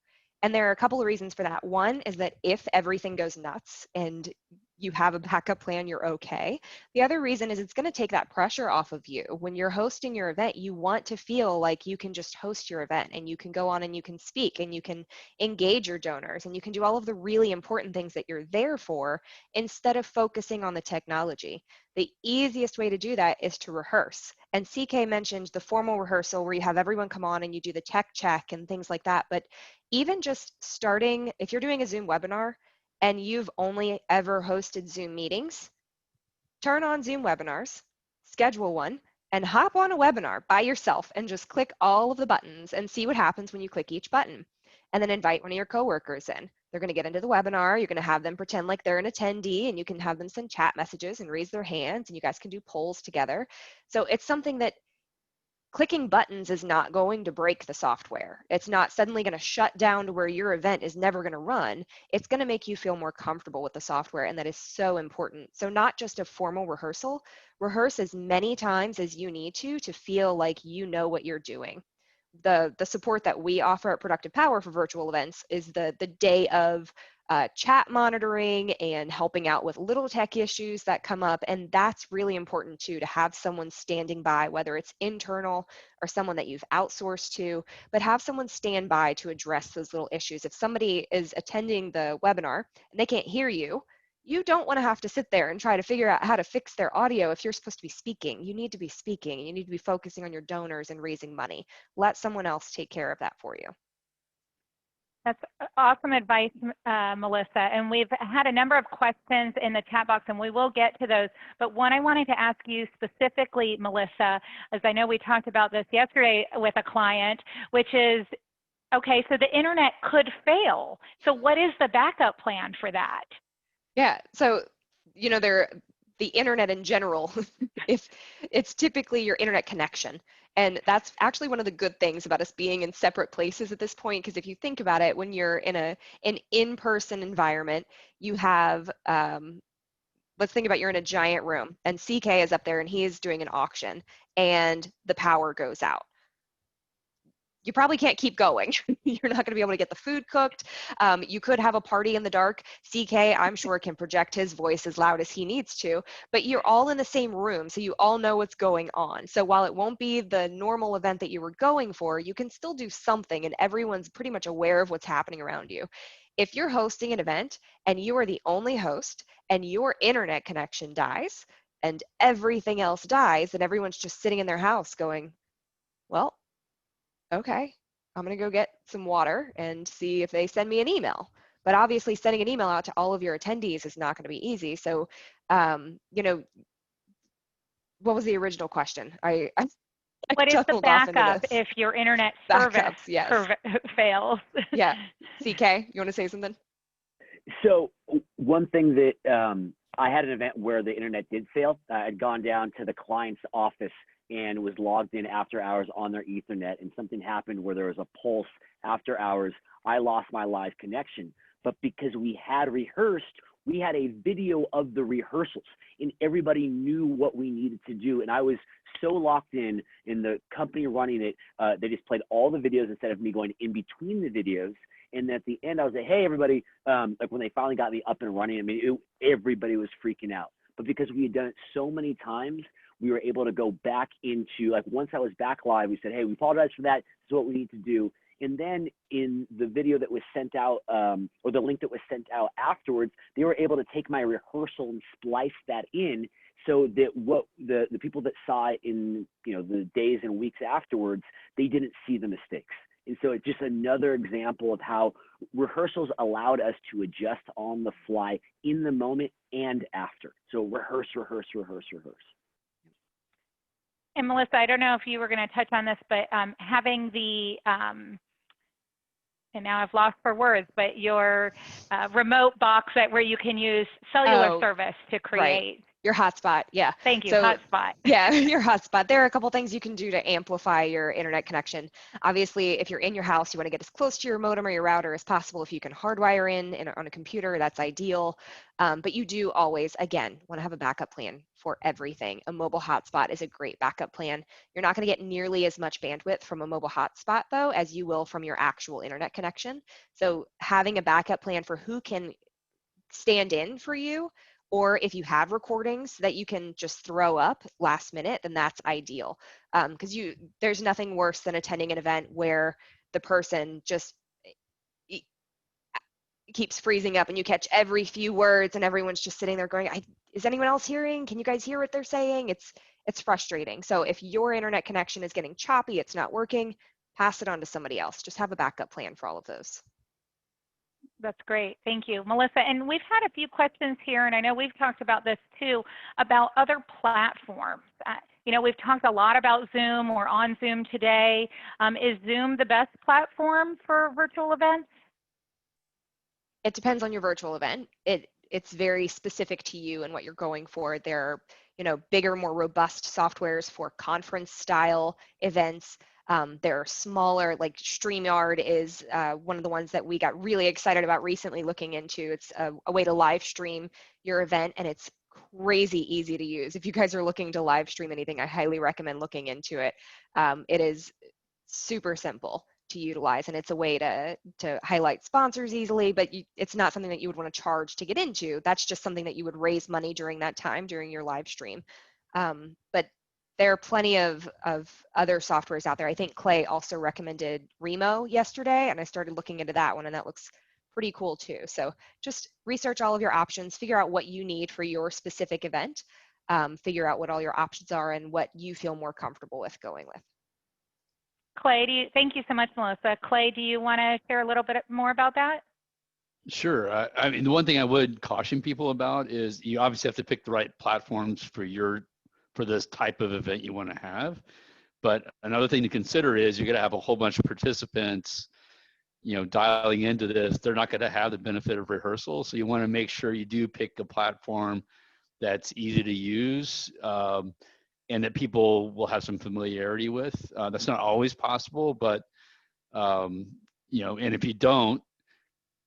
And there are a couple of reasons for that. One is that if everything goes nuts and you have a backup plan, you're okay. The other reason is it's going to take that pressure off of you. When you're hosting your event, you want to feel like you can just host your event and you can go on and you can speak and you can engage your donors and you can do all of the really important things that you're there for instead of focusing on the technology. The easiest way to do that is to rehearse. And CK mentioned the formal rehearsal where you have everyone come on and you do the tech check and things like that. But even just starting, if you're doing a Zoom webinar, and you've only ever hosted Zoom meetings, turn on Zoom webinars, schedule one, and hop on a webinar by yourself and just click all of the buttons and see what happens when you click each button. And then invite one of your coworkers in. They're going to get into the webinar. You're going to have them pretend like they're an attendee, and you can have them send chat messages and raise their hands, and you guys can do polls together. So it's something that clicking buttons is not going to break the software. It's not suddenly going to shut down to where your event is never going to run. It's going to make you feel more comfortable with the software, and that is so important. So not just a formal rehearsal, rehearse as many times as you need to feel like you know what you're doing. The support that we offer at Productive Power for virtual events is the day of chat monitoring and helping out with little tech issues that come up. And that's really important too, to have someone standing by, whether it's internal or someone that you've outsourced to, but have someone stand by to address those little issues. If somebody is attending the webinar and they can't hear you, you don't want to have to sit there and try to figure out how to fix their audio if you're supposed to be speaking. You need to be speaking. You need to be focusing on your donors and raising money. Let someone else take care of that for you. That's awesome advice, Melissa. And we've had a number of questions in the chat box, and we will get to those. But one I wanted to ask you specifically, Melissa, as I know we talked about this yesterday with a client, which is, okay, so the internet could fail. So what is the backup plan for that? Yeah, so, you know, the internet in general, if it's typically your internet connection. And that's actually one of the good things about us being in separate places at this point, because if you think about it, when you're in an in-person environment, you have, let's think about you're in a giant room and CK is up there and he is doing an auction and the power goes out. You probably can't keep going. You're not going to be able to get the food cooked. You could have a party in the dark. CK, I'm sure, can project his voice as loud as he needs to, but you're all in the same room, so you all know what's going on. So while it won't be the normal event that you were going for, you can still do something, and everyone's pretty much aware of what's happening around you. If you're hosting an event and you are the only host and your internet connection dies and everything else dies, and everyone's just sitting in their house going, well, okay, I'm going to go get some water and see if they send me an email. But obviously sending an email out to all of your attendees is not going to be easy. So, you know, what was the original question? I What is the chuckled off into backup this. if your internet service Backups, yes. fails? Yeah. CK, you want to say something? So one thing that I had an event where the internet did fail. I'd gone down to the client's office and was logged in after hours on their Ethernet, and something happened where there was a pulse after hours. I lost my live connection, but because we had rehearsed, we had a video of the rehearsals and everybody knew what we needed to do. And I was so locked in the company running it, they just played all the videos instead of me going in between the videos. And at the end, I was like, hey, everybody, like when they finally got me up and running, I mean, everybody was freaking out. But because we had done it so many times, we were able to go back into, like, once I was back live, we said, hey, we apologize for that. This is what we need to do. And then in the video that was sent out, or the link that was sent out afterwards, they were able to take my rehearsal and splice that in so that what the people that saw it in, you know, the days and weeks afterwards, they didn't see the mistakes. And so it's just another example of how rehearsals allowed us to adjust on the fly in the moment and after. So rehearse, rehearse, rehearse, rehearse. And Melissa, I don't know if you were going to touch on this, but having the, and now I've lost for words, but your remote box where you can use cellular service to create. Right. Your hotspot, yeah. Thank you, so, hotspot. Yeah, your hotspot. There are a couple things you can do to amplify your internet connection. Obviously, if you're in your house, you want to get as close to your modem or your router as possible. If you can hardwire in on a computer, that's ideal. But you do always, again, want to have a backup plan for everything. A mobile hotspot is a great backup plan. You're not going to get nearly as much bandwidth from a mobile hotspot, though, as you will from your actual internet connection. So having a backup plan for who can stand in for you, or if you have recordings that you can just throw up last minute, then that's ideal. Because there's nothing worse than attending an event where the person just keeps freezing up and you catch every few words and everyone's just sitting there going, is anyone else hearing? Can you guys hear what they're saying? It's frustrating. So if your internet connection is getting choppy, it's not working, pass it on to somebody else. Just have a backup plan for all of those. That's great. Thank you, Melissa. And we've had a few questions here, and I know we've talked about this too, about other platforms. You know, we've talked a lot about Zoom. We're on Zoom today. Is Zoom the best platform for virtual events? It depends on your virtual event. It's very specific to you and what you're going for. There are, bigger, more robust softwares for conference style events. There are smaller, like StreamYard is one of the ones that we got really excited about recently looking into. It's a way to live stream your event, and it's crazy easy to use. If you guys are looking to live stream anything, I highly recommend looking into it. It is super simple to utilize, and it's a way to highlight sponsors easily, but it's not something that you would want to charge to get into. That's just something that you would raise money during that time, during your live stream. But there are plenty of other softwares out there. I think Clay also recommended Remo yesterday, and I started looking into that one, and that looks pretty cool too. So just research all of your options, figure out what you need for your specific event, figure out what all your options are and what you feel more comfortable with going with. Clay, thank you so much, Melissa. Clay, do you want to share a little bit more about that? Sure. I mean, the one thing I would caution people about is you obviously have to pick the right platforms for this type of event you want to have. But another thing to consider is you're going to have a whole bunch of participants, dialing into this. They're not going to have the benefit of rehearsal. So you want to make sure you do pick a platform that's easy to use, and that people will have some familiarity with. That's not always possible, but, and if you don't,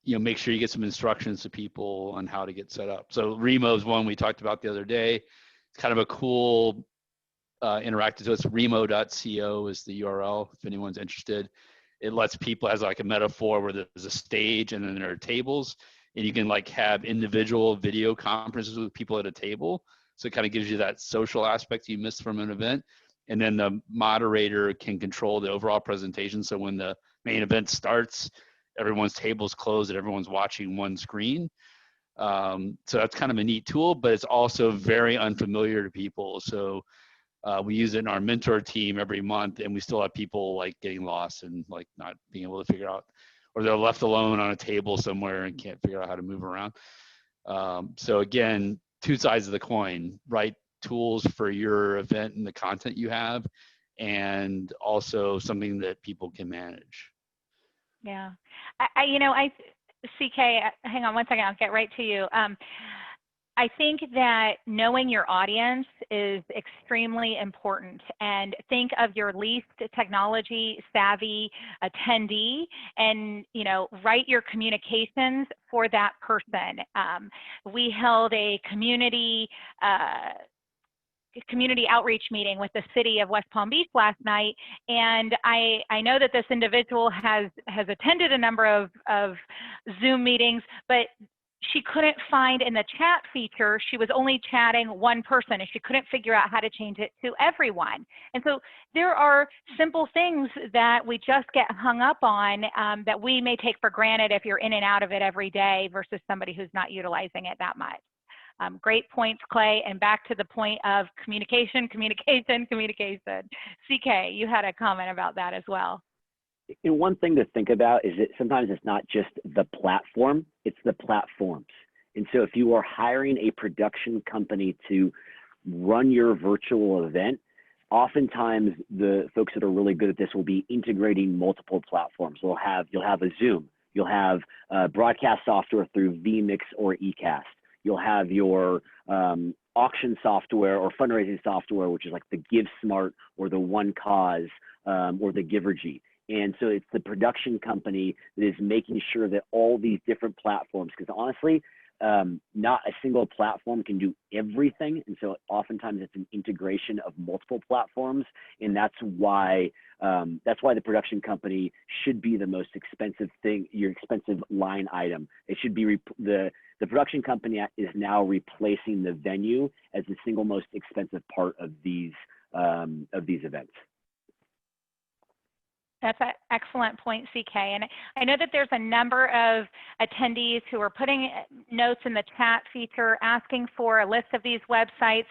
make sure you get some instructions to people on how to get set up. So Remo is one we talked about the other day. It's kind of a cool interactive. So it's remo.co is the URL if anyone's interested. It lets people, as like a metaphor where there's a stage and then there are tables, and you can like have individual video conferences with people at a table. So it kind of gives you that social aspect you missed from an event. And then the moderator can control the overall presentation. So when the main event starts, everyone's table's closed and everyone's watching one screen. So that's kind of a neat tool, but it's also very unfamiliar to people. So we use it in our mentor team every month, and we still have people like getting lost and like not being able to figure out, or they're left alone on a table somewhere and can't figure out how to move around. So again, two sides of the coin, right? Tools for your event and the content you have, and also something that people can manage. Yeah, CK, hang on one second, I'll get right to you. I think that knowing your audience is extremely important, and think of your least technology savvy attendee and, write your communications for that person. We held a community outreach meeting with the city of West Palm Beach last night, and I know that this individual has attended a number of Zoom meetings, but she couldn't find in the chat feature, she was only chatting one person, and she couldn't figure out how to change it to everyone. And so there are simple things that we just get hung up on that we may take for granted if you're in and out of it every day versus somebody who's not utilizing it that much. Great points, Clay. And back to the point of communication. CK, you had a comment about that as well. And one thing to think about is that sometimes it's not just the platform, it's the platforms. And so if you are hiring a production company to run your virtual event, oftentimes the folks that are really good at this will be integrating multiple platforms. You'll have a Zoom, you'll have broadcast software through vMix or eCast. You'll have your auction software or fundraising software, which is like the GiveSmart or the OneCause or the Givergy. And so it's the production company that is making sure that all these different platforms, because honestly, not a single platform can do everything. And so oftentimes it's an integration of multiple platforms. And that's why the production company should be the most expensive thing, your expensive line item. It should be the production company is now replacing the venue as the single most expensive part of these events. That's an excellent point, CK. And I know that there's a number of attendees who are putting notes in the chat feature, asking for a list of these websites.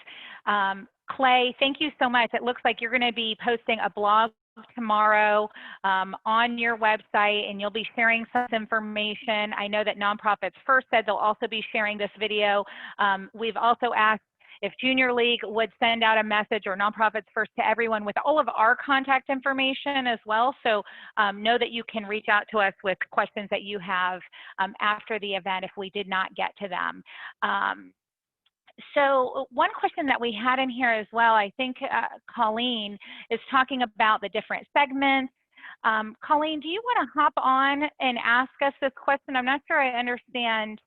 Clay, thank you so much. It looks like you're going to be posting a blog tomorrow on your website, and you'll be sharing some information. I know that Nonprofits First said they'll also be sharing this video. We've also asked if Junior League would send out a message, or Nonprofits First, to everyone with all of our contact information as well. So know that you can reach out to us with questions that you have after the event if we did not get to them. So one question that we had in here as well, I think Colleen is talking about the different segments. Colleen, do you want to hop on and ask us this question? I'm not sure I understand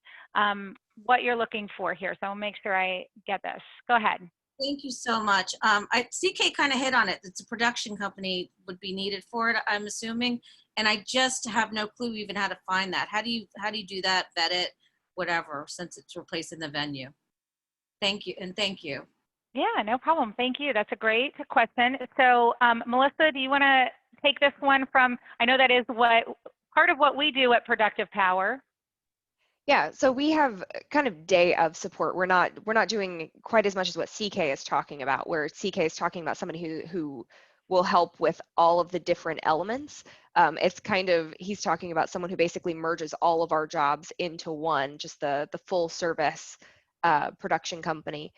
what you're looking for here, so I'll make sure I get this. Go ahead. Thank you so much. CK kind of hit on it. It's a production company would be needed for it, I'm assuming, and I just have no clue even how to find that. How do you do that? Vet it, whatever, since it's replacing the venue. Thank you, and thank you. Yeah, no problem. Thank you. That's a great question. So, Melissa, do you want to take this one from? I know that is part of what we do at Productive Power. Yeah, so we have kind of day of support. We're not doing quite as much as what CK is talking about, where CK is talking about somebody who will help with all of the different elements. It's kind of, he's talking about someone who basically merges all of our jobs into one, just the full service production company.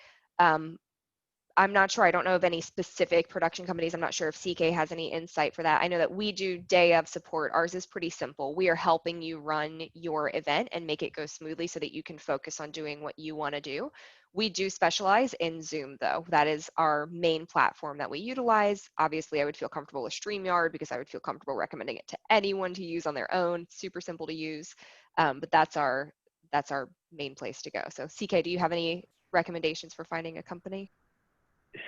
I'm not sure, I don't know of any specific production companies. I'm not sure if CK has any insight for that. I know that we do day of support. Ours is pretty simple. We are helping you run your event and make it go smoothly so that you can focus on doing what you want to do. We do specialize in Zoom though. That is our main platform that we utilize. Obviously, I would feel comfortable with StreamYard because I would feel comfortable recommending it to anyone to use on their own. Super simple to use, but that's our main place to go. So CK, do you have any recommendations for finding a company?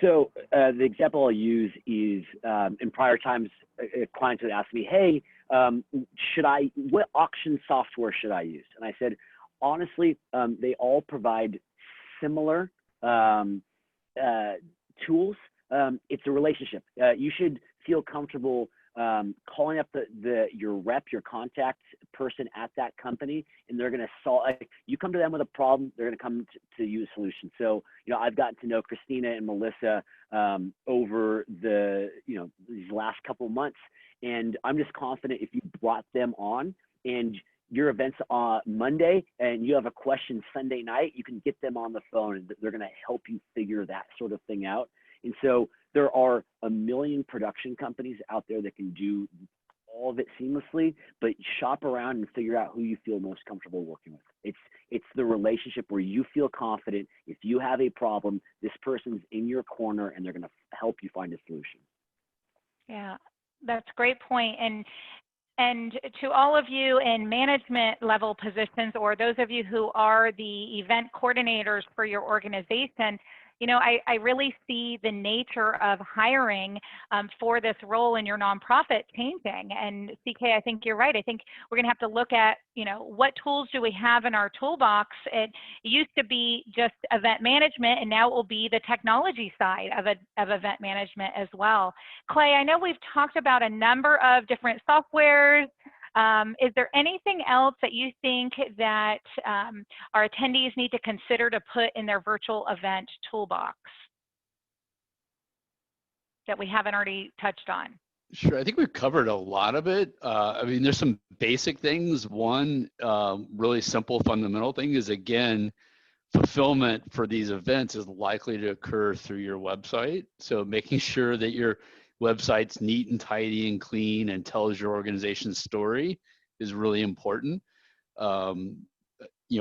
So the example I'll use is in prior times, clients would ask me, hey, what auction software should I use? And I said, honestly, they all provide similar tools. It's a relationship. You should feel comfortable calling up your rep, your contact person at that company, and they're going to solve. You come to them with a problem, they're going to come to you a solution. So, I've gotten to know Christina and Melissa over these last couple of months, and I'm just confident if you brought them on and your event's on Monday and you have a question Sunday night, you can get them on the phone and they're going to help you figure that sort of thing out. And so there are a million production companies out there that can do all of it seamlessly, but shop around and figure out who you feel most comfortable working with. It's the relationship where you feel confident. If you have a problem, this person's in your corner and they're going to help you find a solution. Yeah, that's a great point. And to all of you in management level positions, or those of you who are the event coordinators for your organization, I really see the nature of hiring for this role in your nonprofit changing. And CK, I think you're right. I think we're going to have to look at, what tools do we have in our toolbox? It used to be just event management, and now it will be the technology side of event management as well. Clay, I know we've talked about a number of different softwares. Is there anything else that you think that our attendees need to consider to put in their virtual event toolbox that we haven't already touched on? Sure, I think we've covered a lot of it. There's some basic things. One really simple fundamental thing is, again, fulfillment for these events is likely to occur through your website. So making sure that your website's neat and tidy and clean and tells your organization's story is really important.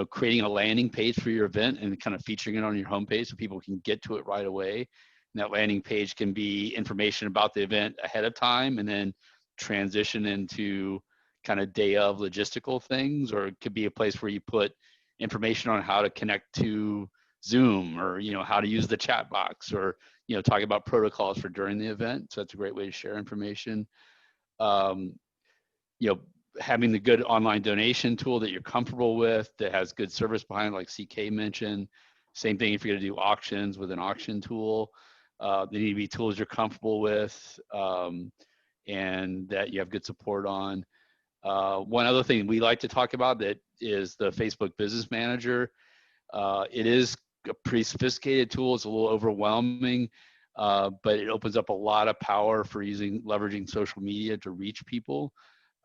Creating a landing page for your event and kind of featuring it on your homepage so people can get to it right away. And that landing page can be information about the event ahead of time and then transition into kind of day of logistical things, or it could be a place where you put information on how to connect to Zoom, or how to use the chat box, or talking about protocols for during the event. So that's a great way to share information. Having the good online donation tool that you're comfortable with, that has good service behind it, like CK mentioned. Same thing if you're going to do auctions with an auction tool. They need to be tools you're comfortable with and that you have good support on. One other thing we like to talk about that is the Facebook Business Manager. It is a pretty sophisticated tool. It's a little overwhelming, but it opens up a lot of power for leveraging social media to reach people.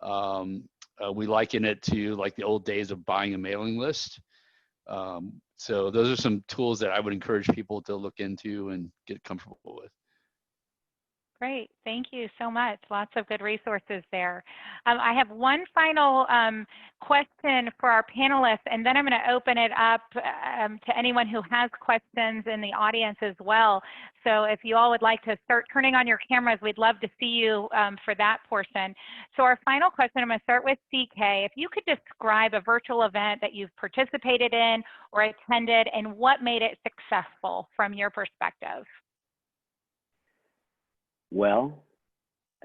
We liken it to like the old days of buying a mailing list. So those are some tools that I would encourage people to look into and get comfortable with. Great. Thank you so much. Lots of good resources there. I have one final question for our panelists, and then I'm going to open it up to anyone who has questions in the audience as well. So if you all would like to start turning on your cameras, we'd love to see you for that portion. So our final question, I'm going to start with CK. If you could describe a virtual event that you've participated in or attended and what made it successful from your perspective. Well,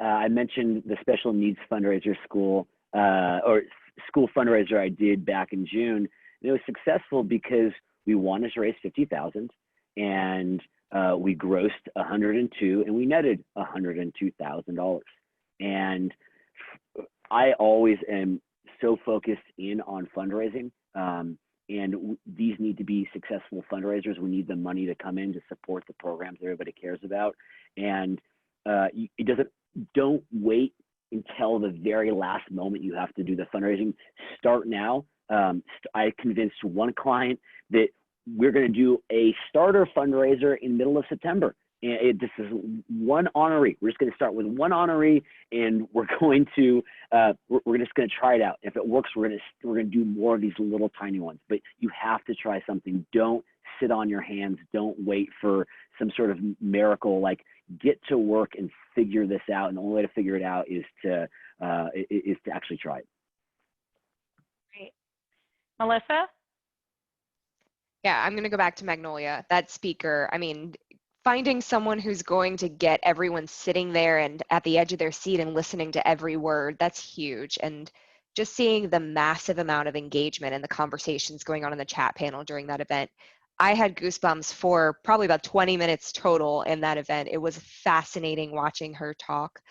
I mentioned the special needs fundraiser school or school fundraiser I did back in June. And it was successful because we wanted to raise 50,000 and we grossed 102 and we netted $102,000. And I always am so focused in on fundraising. And these need to be successful fundraisers. We need the money to come in to support the programs everybody cares about. And don't wait until the very last moment you have to do the fundraising. Start now. I convinced one client that we're going to do a starter fundraiser in the middle of September. And this is one honoree. We're just going to start with one honoree, and we're going to we're just going to try it out. If it works, we're going to do more of these little tiny ones. But you have to try something. Don't sit on your hands. Don't wait for some sort of miracle. Like, get to work and figure this out. And the only way to figure it out is to actually try it. Great. Melissa? Yeah, I'm going to go back to Magnolia. That speaker, I mean, finding someone who's going to get everyone sitting there and at the edge of their seat and listening to every word, that's huge. And just seeing the massive amount of engagement and the conversations going on in the chat panel during that event, I had goosebumps for probably about 20 minutes total in that event. It was fascinating watching her talk.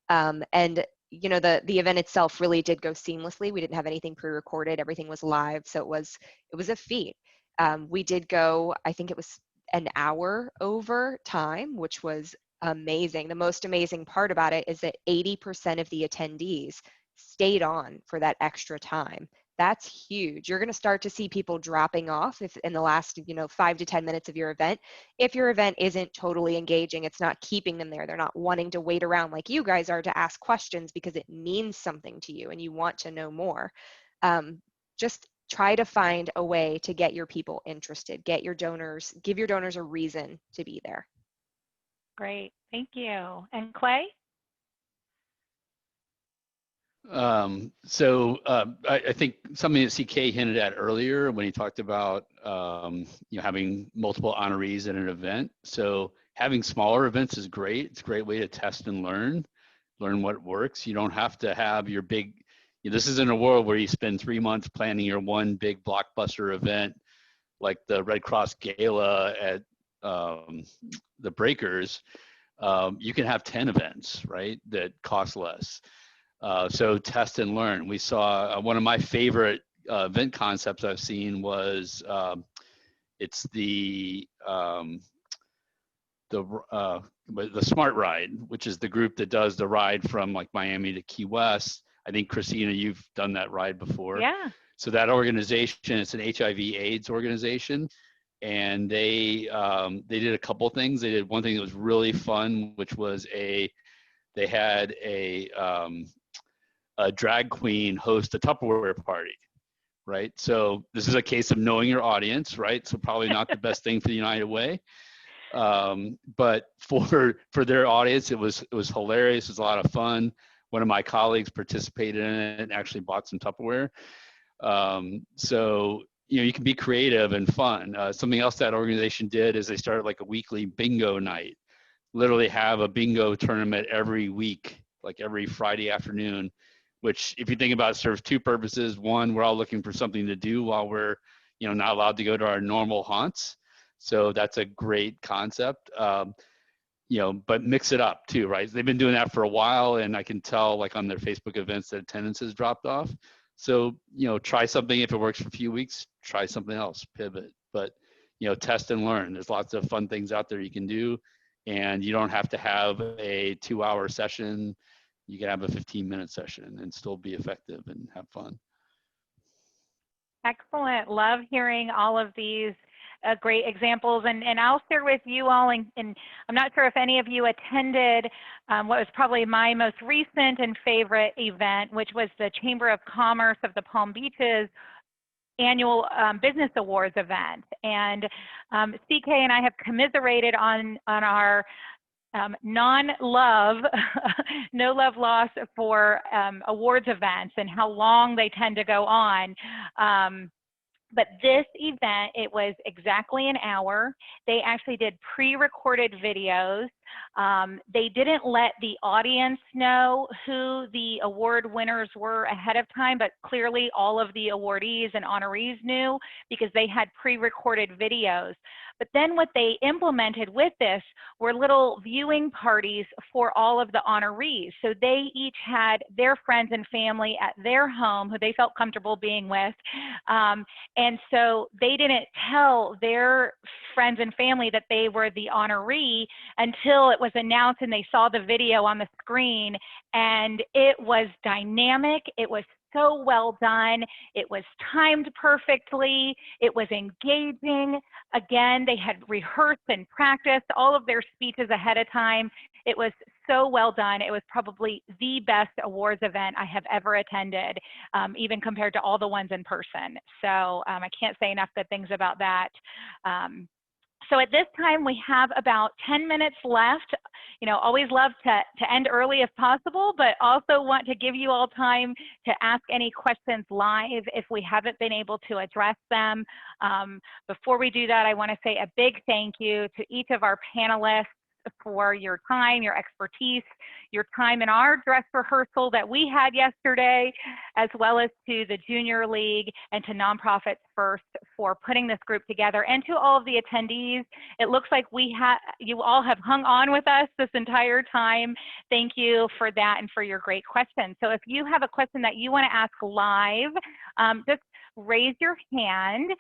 And you know, the event itself really did go seamlessly. We didn't have anything pre-recorded. Everything was live. So it was a feat. We did go, I think it was an hour over time, which was amazing. The most amazing part about it is that 80% of the attendees stayed on for that extra time. That's huge. You're going to start to see people dropping off if in the last, 5 to 10 minutes of your event. If your event isn't totally engaging, it's not keeping them there. They're not wanting to wait around like you guys are to ask questions because it means something to you and you want to know more. Just try to find a way to get your people interested, give your donors a reason to be there. Great, thank you. And Clay? I think something that CK hinted at earlier when he talked about having multiple honorees at an event. So having smaller events is great. It's a great way to test and learn what works. You don't have to have your big. This isn't a world where you spend 3 months planning your one big blockbuster event like the Red Cross Gala at the Breakers. You can have 10 events, right, that cost less. So test and learn. We saw one of my favorite event concepts I've seen was it's the Smart Ride, which is the group that does the ride from like Miami to Key West. I think Christina, you've done that ride before. Yeah. So that organization, it's an HIV/AIDS organization, and they did a couple things. They did one thing that was really fun, which was they had a drag queen host a Tupperware party, right? So this is a case of knowing your audience, right? So probably not the best thing for the United Way, but for their audience, it was hilarious. It was a lot of fun. One of my colleagues participated in it and actually bought some Tupperware. So you can be creative and fun. Something else that organization did is they started like a weekly bingo night. Literally have a bingo tournament every week, like every Friday afternoon, which if you think about it, serves two purposes. One, we're all looking for something to do while we're not allowed to go to our normal haunts. So that's a great concept. But mix it up too, right? They've been doing that for a while, and I can tell like on their Facebook events that attendance has dropped off. So, try something. If it works for a few weeks, try something else, pivot, but, test and learn. There's lots of fun things out there you can do, and you don't have to have a 2-hour session. You can have a 15-minute session and still be effective and have fun. Excellent. Love hearing all of these great examples. And I'll share with you all, and I'm not sure if any of you attended what was probably my most recent and favorite event, which was the Chamber of Commerce of the Palm Beaches annual business awards event. And CK and I have commiserated on our non-love, no love lost for awards events and how long they tend to go on. But this event, it was exactly an hour. They actually did pre-recorded videos. They didn't let the audience know who the award winners were ahead of time, but clearly all of the awardees and honorees knew because they had pre-recorded videos. But then what they implemented with this were little viewing parties for all of the honorees. So they each had their friends and family at their home who they felt comfortable being with. And so they didn't tell their friends and family that they were the honoree until it was announced and they saw the video on the screen. And it was dynamic. It was so well done. It was timed perfectly. It was engaging. Again, they had rehearsed and practiced all of their speeches ahead of time. It was so well done. It was probably the best awards event I have ever attended, even compared to all the ones in person. So I can't say enough good things about that. So at this time, we have about 10 minutes left. You know, always love to end early if possible, but also want to give you all time to ask any questions live if we haven't been able to address them. Before we do that, I want to say a big thank you to each of our panelists for your time, your expertise, your time in our dress rehearsal that we had yesterday, as well as to the Junior League and to Nonprofits First for putting this group together, and to all of the attendees. It looks like you all have hung on with us this entire time. Thank you for that and for your great questions. So if you have a question that you want to ask live, just raise your hand.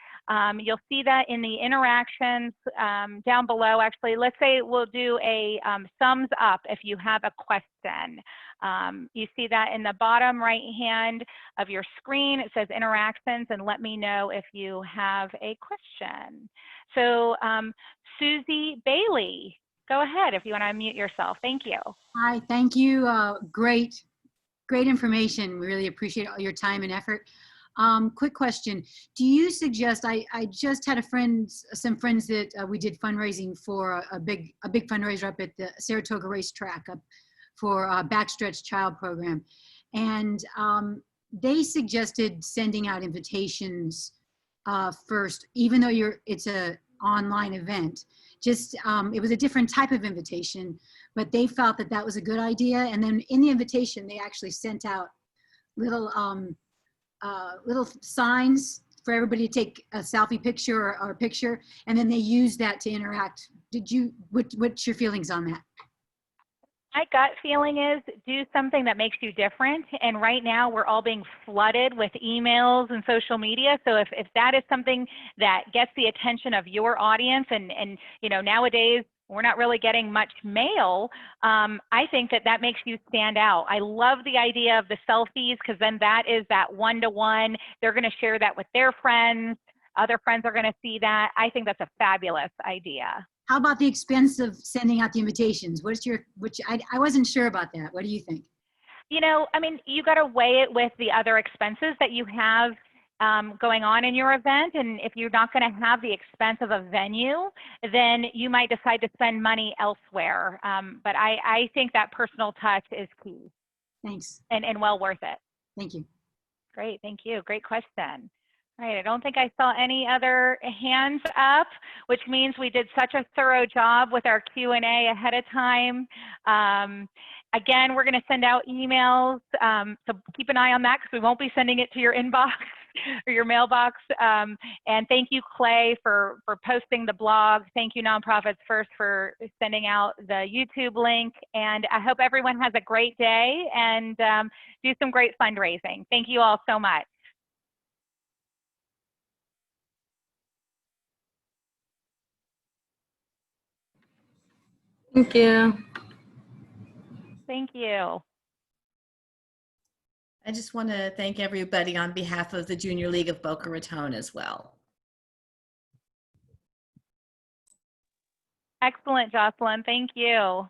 You'll see that in the interactions down below. Actually, let's say we'll do a thumbs up if you have a question. You see that in the bottom right hand of your screen. It says interactions, and let me know if you have a question. So Susie Bailey, go ahead if you want to unmute yourself. Thank you. Hi, thank you. Great information. We really appreciate all your time and effort. Quick question. Do you suggest, I just had some friends that we did fundraising for a big fundraiser up at the Saratoga racetrack up for a backstretch child program. And they suggested sending out invitations first, even though it's a online event. Just, it was a different type of invitation, but they felt that that was a good idea. And then in the invitation, they actually sent out little signs for everybody to take a selfie picture or a picture, and then they use that to interact. What's your feelings on that? My gut feeling is do something that makes you different. And right now we're all being flooded with emails and social media. So if that is something that gets the attention of your audience, and you know, nowadays we're not really getting much mail, I think that makes you stand out. I love the idea of the selfies, because then that is that one-to-one. They're going to share that with their friends. Other friends are going to see that. I think that's a fabulous idea. How about the expense of sending out the invitations? I wasn't sure about that. What do you think? You know, I mean, you got to weigh it with the other expenses that you have going on in your event. And if you're not going to have the expense of a venue, then you might decide to spend money elsewhere. But I think that personal touch is key. Thanks. And well worth it. Thank you. Great, thank you. Great question. All right, I don't think I saw any other hands up, which means we did such a thorough job with our Q&A ahead of time. Again, we're going to send out emails, so keep an eye on that, because we won't be sending it to your inbox or your mailbox. And thank you, Clay, for posting the blog. Thank you, Nonprofits First, for sending out the YouTube link. And I hope everyone has a great day and do some great fundraising. Thank you all so much. Thank you. Thank you. I just want to thank everybody on behalf of the Junior League of Boca Raton as well. Excellent, Jocelyn. Thank you.